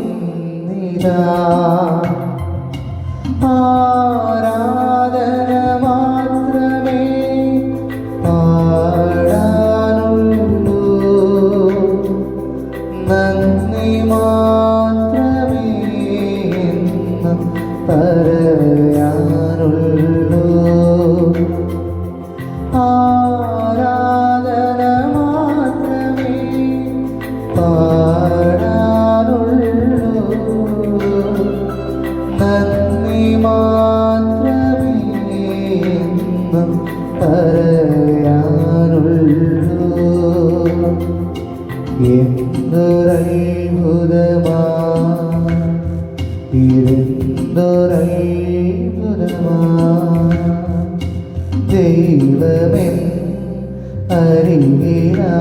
ആരാധന മാത്രമേ പാടാനുള്ളൂ, നന്ദി മാത്രമേ എന്നും പറയാനുള്ളൂ. ആരാധന മാത്രമേ പാടാനുള്ളൂ, നന്ദി മാത്രമേ എന്നും പറയാനുള്ളൂ. എന്തൊരത്ഭുതമാ, ഇതെന്തൊരത്ഭുതമാ, ദൈവമെൻ അരികിലാ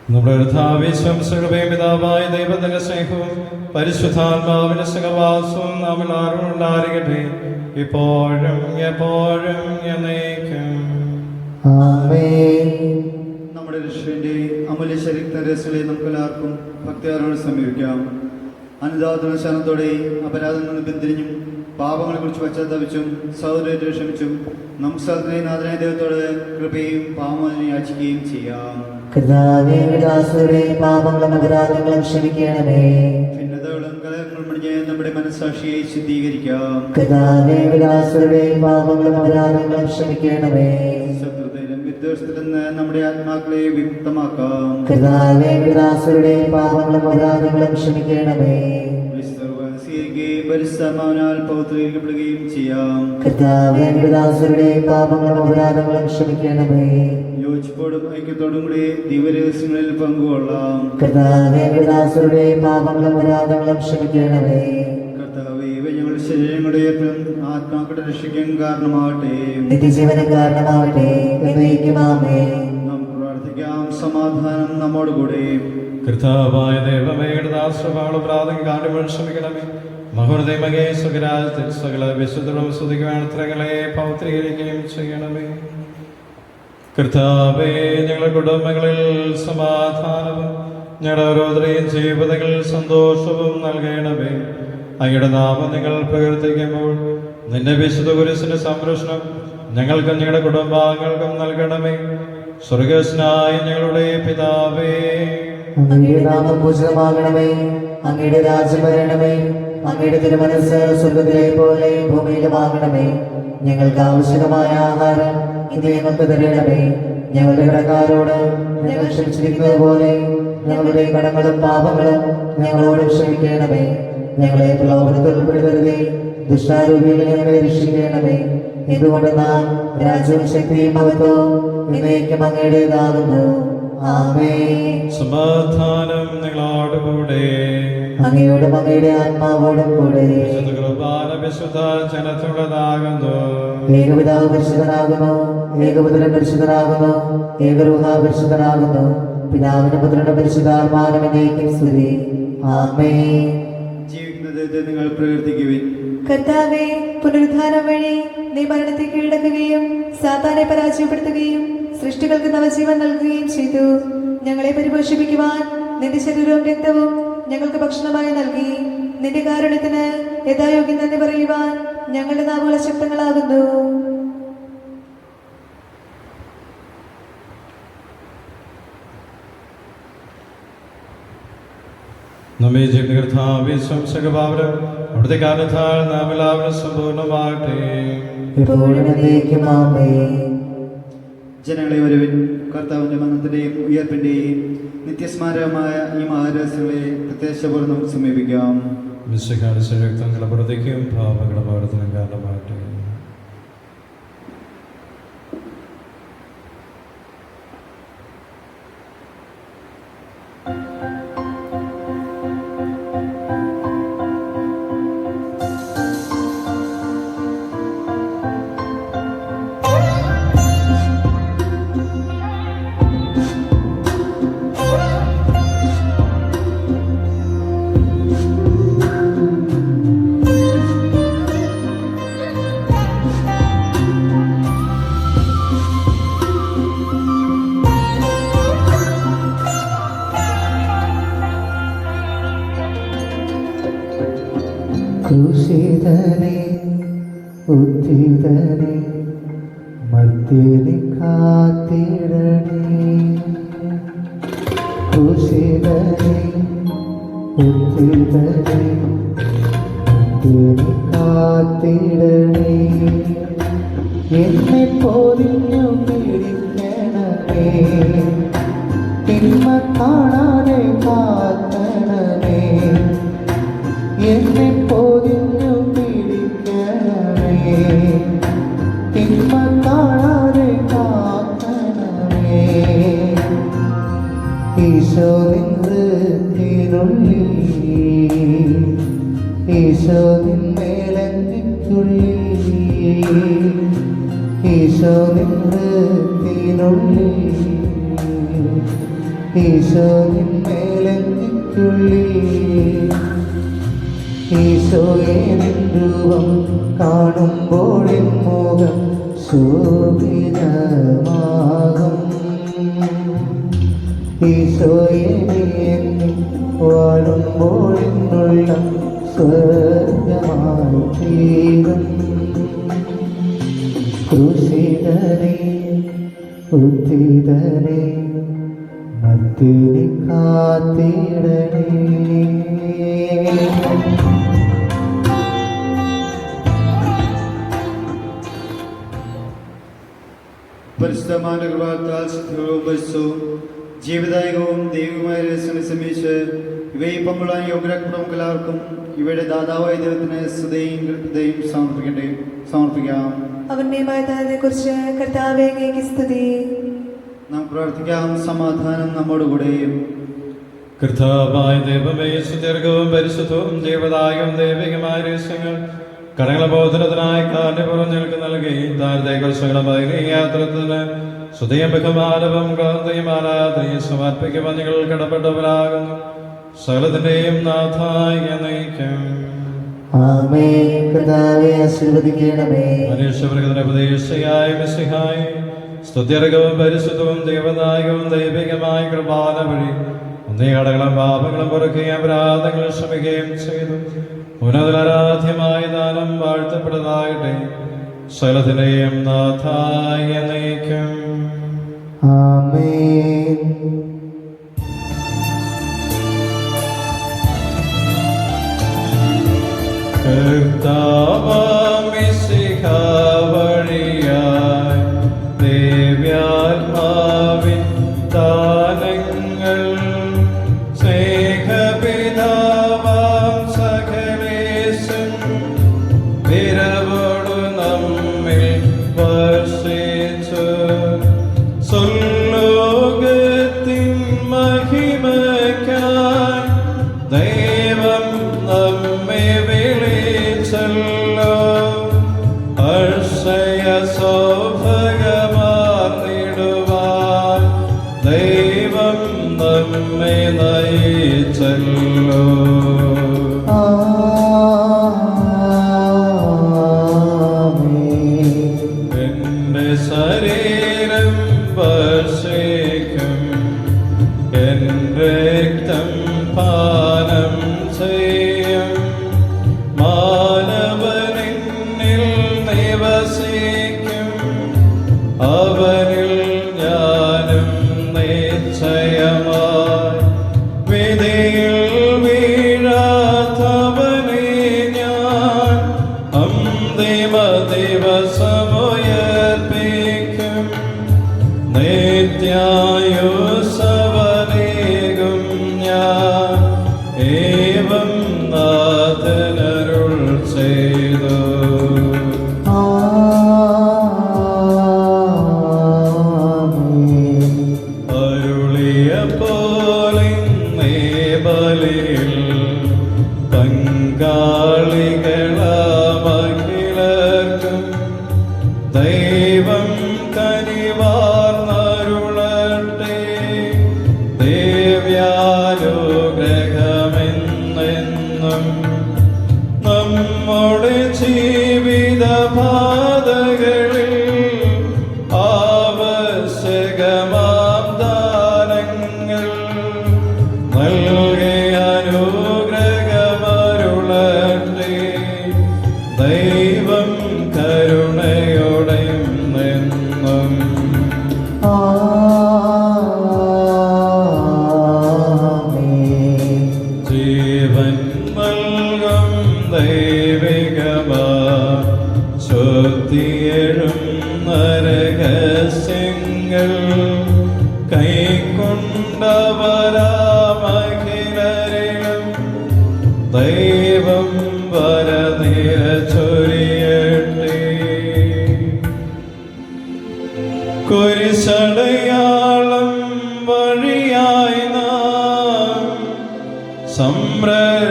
നമ്മുടെ കർത്താവിശ്വംസകൃപയും പിതാവായ ദൈവത്തിന്റെ സ്നേഹവും പരിശുദ്ധാത്മാവിന്റെ സഹവാസവും നാം എല്ലാവരും ഉണ്ടായിരിക്കട്ടെ, ഇപ്പോഴും എപ്പോഴും എന്നേക്കും. ആമേൻ. നമ്മുടെ രക്ഷയുടെ അമൂല്യ ശരീരത്തെ നമുക്ക് എല്ലാവർക്കും ഭക്തിയാരോട് സമീപിക്കാം. അനുദാതന ശരണത്തോടെ അപരാധങ്ങളിൽ നിന്ന് പിന്തിരിഞ്ഞും പാപങ്ങളെക്കുറിച്ച് പശ്ചാത്തപിച്ചും സഹോദരത്തെ ക്ഷമിച്ചും നമുക്ക് നാഥനായ ദൈവത്തോട് കൃപയും പാപമോചനം യാചിക്കുകയും ചെയ്യാം. കർത്താവേ, ദാസരുടെ പാപങ്ങളും അപരാധങ്ങളും ക്ഷമിക്കണമേ. ഭിന്നതകളും കലഹങ്ങളും മണിഞ്ഞ് നമ്മുടെ മനസ്സാക്ഷിയെ ശുദ്ധീകരിക്കാം. കർത്താവേ, ദാസരുടെ പാപങ്ങളും അപരാധങ്ങളും ക്ഷമിക്കണമേ. ശത്രുതയിലും വിദ്വേഷത്തിൽ നിന്ന് നമ്മുടെ ആത്മാക്കളെ വിമുക്തമാക്കാം. കർത്താവേ, ദാസരുടെ പാപങ്ങളും അപരാധങ്ങളും ക്ഷമിക്കണമേ. പരിശുദ്ധാത്മാവിനാൽ പൗത്രീകരിക്കപ്പെടുകയും ചെയ്യാം. കർത്താവേ, ദാസരുടെ പാപങ്ങളും അപരാധങ്ങളും ക്ഷമിക്കണമേ. യോജിപ്പോടും ഐക്യത്തോടും കൂടി ദിവരഹസ്യങ്ങളിൽ പങ്കുകൊള്ളാം. കർത്താവേ, ദാസരുടെ പാപങ്ങളും അപരാധങ്ങളും ക്ഷമിക്കണമേ. കർത്താവേ, ഇവ ഞങ്ങളുടെ ശരീരങ്ങളുടെ ആത്മാക്കളുടെ രക്ഷയ്ക്കും കാരണമാവട്ടെ, നിത്യജീവനം കാരണമാവട്ടെ. എന്നേക്കും ആമേൻ. നമുക്ക് പ്രാർത്ഥിക്കാം. സമാധാനം നമ്മോടുകൂടെ. കർത്താവായ ദൈവമേ, ദാസരുടെ പ്രാർത്ഥന കാര്യം ക്ഷമിക്കണമേ. മഹോദയമകേ സുഖരാജത്തിൽ സകല വിശുദ്ധവും സ്തുതിക്കുവാൻ സ്ത്രീകളെ പൗത്രീകരിക്കുകയും ചെയ്യണമേ. കർത്താവേ, ഞങ്ങളുടെ കുടുംബങ്ങളിൽ സമാധാനവും ഞങ്ങളുടെ ഓരോരുത്തരെയും ജീവിതങ്ങളിൽ സന്തോഷവും നൽകണമേ. അങ്ങയുടെ നാമം നിങ്ങൾ പ്രകീർത്തിക്കുമ്പോൾ നിന്റെ വിശുദ്ധ കുരിശിന്റെ സംരക്ഷണം ഞങ്ങൾക്കും ഞങ്ങളുടെ കുടുംബാംഗങ്ങൾക്കും നൽകണമേ. സ്വർഗസ്നായ ഞങ്ങളുടെ പിതാവേ, അങ്ങയുടെ നാമം പൂജിതമാകണമേ. അങ്ങയുടെ രാജ്യം വരണമേ. അങ്ങയുടെ തിരുമനസ്സ് സ്വർഗ്ഗത്തിലെ പോലെ ഭൂമിയിലുമാകണമേ. ഞങ്ങൾക്ക് ആവശ്യമായ ആഹാരം ഇത് ഞങ്ങൾക്ക് തരണമേ. ഞങ്ങളുടെ കടക്കാരോട് ഞങ്ങൾ ക്ഷമിച്ചിരിക്കുന്നത് പോലെ ഞങ്ങളുടെ കടങ്ങളും പാപങ്ങളും ഞങ്ങളോട് ക്ഷമിക്കണമേ. ഞങ്ങളെ പ്രലോഭനത്തിൽ ഉൾപ്പെടുത്തരുതേ, ദുഷ്ടാരൂപിയിൽ ഞങ്ങളെ രക്ഷിക്കണമേ. എന്തുകൊണ്ട് നാം രാജ്യവും ശക്തിയും മഹത്വവും എന്നേക്കും അങ്ങയുടേതാകുന്നു. ആമേൻ. സമാധാനം നിങ്ങളോടുകൂടെ. അങ്ങയോടും അങ്ങയുടെ ആത്മാവോടും കൂടെ. വിശുദ്ധ കുർബാന വിശുദ്ധ ജനത്തുള്ളതാകുന്നു. ഏകപിതാവ് പരിശുദ്ധനാകുന്നു, ഏകപുത്രൻ പരിശുദ്ധനാകുന്നു, ഏകരൂഹ പരിശുദ്ധനാകുന്നു. പിതാവിനും പുത്രനും പരിശുദ്ധാത്മാവിനും സ്തുതി. ആമേൻ. ജീവിക്കുന്ന ദൈവത്തെ നിങ്ങൾ പ്രകീർത്തിക്കുവിൻ. കർത്താവേ, പുനരുദ്ധാനം വഴി നീ മരണത്തെ കീഴടക്കുകയും സാത്താനെ പരാജയപ്പെടുത്തുകയും സൃഷ്ടികൾക്ക് നവജീവൻ നൽകുകയും ചെയ്തു. ഞങ്ങളെ പരിപോഷിപ്പിക്കുവാൻ നിന്റെ ശരീരവും രക്തവും ഞങ്ങൾക്ക് ഭക്ഷണമായി നൽകി. നിന്റെ കാരുണ്യത്തിന് യഥായോഗ്യം നന്ദി പറയുവാൻ ഞങ്ങളുടെ നാവുകൾ ശക്തങ്ങളാകുന്നു. നമ്മെ ജീവിതകർത്താവിശ്വംസകപാവരം അവിടുത്തെ കാരണത്താൽ നാം എല്ലാവരും സമ്പൂർണ്ണമാകട്ടെ. എപ്പോഴും എന്നേക്കും ആമേൻ. ജനങ്ങളെ വരുവിൻ, കർത്താവിന്റെ മരണത്തിന്റെയും ഉയർപ്പിന്റെയും നിത്യസ്മാരകമായ ഈ മഹാരഹസ്യങ്ങളെ പ്രത്യാശപൂർവ്വം നമുക്ക് സമീപിക്കാം. മിശിഹായുടെ ശരീരങ്ങളെ പ്രവർത്തിക്കും പാപങ്ങളുടെ ഭാരത്തിനും കാരണമാകട്ടെ. ക്രൂശിതനെ ഉദ്ധിതനെ മർത്യനെ കാത്തിടണേ. ക്രൂശിതനെ ഉദ്ധിതനെ മർത്യനെ കാത്തിടണേ. എന്നെ പൊതിഞ്ഞു പിടിക്കണമേ, തിന്മ കാണാതെ കാക്കണമേ. എന്നെ പൊതിഞ്ഞു പിടിക്കണമേ, തിന്മ കാണാതെ കാക്കണമേ. ഈശോ നിന്നുള്ളിൽ, ഈശോ നിന്മേലെത്തിക്കുള്ളിൽ, ഈശോ നിന്നുള്ളിൽ, ഈശോ നിന്മേലെത്തിക്കുള്ളിൽ. ഈശോയെ നിൻ രൂപം കാണുമ്പോൾ എൻ മുഖം ശോഭിതമാകും. ഈശോയെ നീ എന്നിൽ വാഴുമ്പോൾ എന്നുള്ളം സ്വർഗമായി തീരും. ക്രൂശിതനെ ഉദ്ധിതനെ മർത്തിനി കാത്തിടണേ. പരിശുദ്ധമായ കൃപാത്താൽ ശുദ്ധിയും പരിശുദ്ധവും ജീവദായകവും ദൈവവുമായ രഹസ്യങ്ങളെ സമീപിച്ച് ഇവയെ പങ്കുള്ളാൻ യോഗ്യരാക്കപ്പെട്ട നമുക്ക് എല്ലാവർക്കും ഇവയുടെ ദാതാവായ ദൈവത്തിന് സ്തുതിയും കൃതയും സമർപ്പിക്കാം. അവന്റെ മഹത്വത്തെ കുറിച്ച് കർത്താവേ അങ്ങേക്ക് സ്തുതി. നാം പ്രാർത്ഥിക്കാം. സമാധാനം നമ്മോടുകൂടെയും. കർത്താവായ ദൈവമേ, സുദീർഘവും പരിശുദ്ധവും ജീവദായകവും ദൈവികമായ രഹസ്യങ്ങൾ കടങ്ങളബോധനത്തിനായി കാരണപൂർവ്വം ഞങ്ങൾക്ക് നൽകി താരതേക്കുറിച്ചുകളുമായി ഈ യാത്രത്തിന് സ്തുതിയും ബഹുമാനവും കാന്തയും ആരാധനയും സമർപ്പിക്കുവാൻ ഞങ്ങൾ കടപ്പെട്ടവരാകുന്നു. സകലത്തിന്റെയും നാഥായ നയിക്കും. ആമേൻ. കർത്താവേ ആശീർവദിക്കണമേ. മനുഷ്യവർഗത്തിന്റെ പ്രതീക്ഷയായ മിശിഹായ സ്തുത്യർഹവും പരിശുദ്ധവും ജീവദായകവും ദൈവികമായ കൃപാന വഴി ഒന്നേ കടകളും പാപങ്ങളും പുറക്കുകയും അപരാധങ്ങൾ ക്ഷമിക്കുകയും ചെയ്തു. ഉന്നതരാധ്യമായ ദാനം വാഴ്ത്തപ്പെട്ടതാകട്ടെ. സകലത്തിന്റെയും നാഥായ നയിക്കും. ആമേൻ. കർത്താവാം മിശിഹാ വഴിയായി ദിവ്യാത്മാവിൻ ദാനങ്ങൾ സ്നേഹപിതാവാം സകലേശൻ വിരവോടു നമ്മിൽ വർഷിച്ചു. സ്വർലോകത്തിൻ മഹിമയ്ക്കായി ദൈവം നമ്മെ വിളിച്ചല്ലോ. അക്ഷയ സൗഭഗമാർന്നിടുവാൻ ദൈവം നമ്മെ നയിച്ചല്ലോ. ആമേൻ. എന്റെ ശരീരം ഭക്ഷിക്കും, എന്റെ രക്തം പാനം ചെയ്യും. മാനവനിൽ നിവസിക്കും, അവനിൽ ഞാനും നിശ്ചയമായി. വിധിയിൽ വീഴാത്തവനെ ഞാൻ അന്തിമ ദിവസമുയർപ്പിക്കും. നിത്യായുസ്സവനേകും ഞാൻ ഏവം നാഥനരുൾ ചെയ്തു. ആമേൻ. അരുളിയ പോലെ ബലിയിൽ പങ്കാളികളാമഖിലർക്കും ദൈവം കനിവാർന്നരുളട്ടെ. ദിവ്യാനുഗ്രഹമെന്നെന്നും നമ്മുടെ ജീവിത പാതകളിൽ ആവശ്യകമാം ദാനങ്ങൾ നൽകി അനുഗ്രഹമരുളട്ടെ. ദൈവം കരുണയോടെ നിന്നും ആമേൻ. ജീവൻ നൽകും ദൈവികമാ ശുദ്ധിയെഴും രഹസ്യങ്ങൾ കൈക്കൊണ്ടവരാമഖിലരിലും ദൈവം വരനിര ചൊരിയട്ടെ. കുരിശടയാളം വഴിയായി നാം സംരക്ഷിതരായി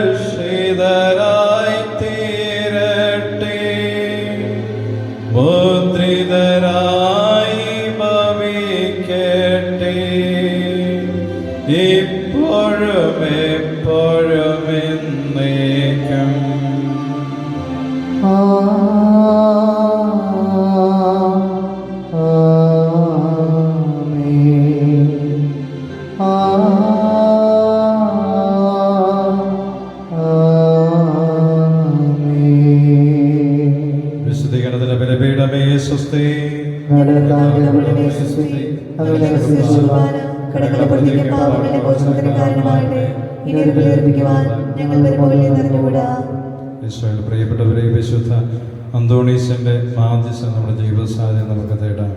തീരട്ടെ. മുദ്രിതരായി ഭവിക്കട്ടെ. ഇപ്പോഴും എപ്പോഴും എന്നേക്കും. ആമേൻ. കുരിശുകുർബാന കടങ്ങളെ പ്രതിക്കും പാപങ്ങളെ മോചനത്തിന് കാരണമാകട്ടെ. ഇനി ഒരു ബലിയർപ്പിക്കുവാൻ ഞങ്ങൾ വരുമ്പോൾ നിറഞ്ഞുകൂടാ. ഈശോയിൽ പ്രിയപ്പെട്ടവരെ, വിശുദ്ധ അന്തോണീസിന്റെ മാധ്യസ്ഥം നമ്മുടെ ജീവിത സാധ്യത നമുക്ക് തേടാം.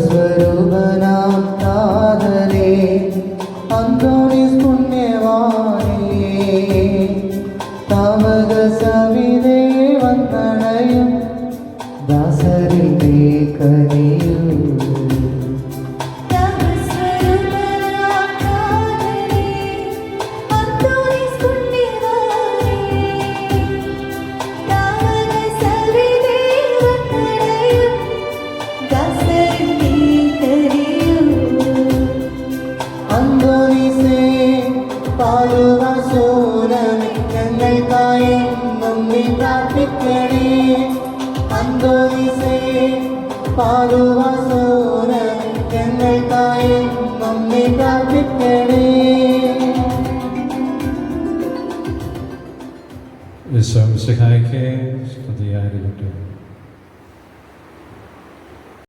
സ്വരൂപനാം താതനേ, അന്തോണീസ് പുണ്യവാനേ, താവക സവിതേ വന്ദനയും ദാസരിൽ നീ കനിയൂ. ഈശോ മിശിഹായ്ക്ക് സ്തുതിയായിരിക്കട്ടെ.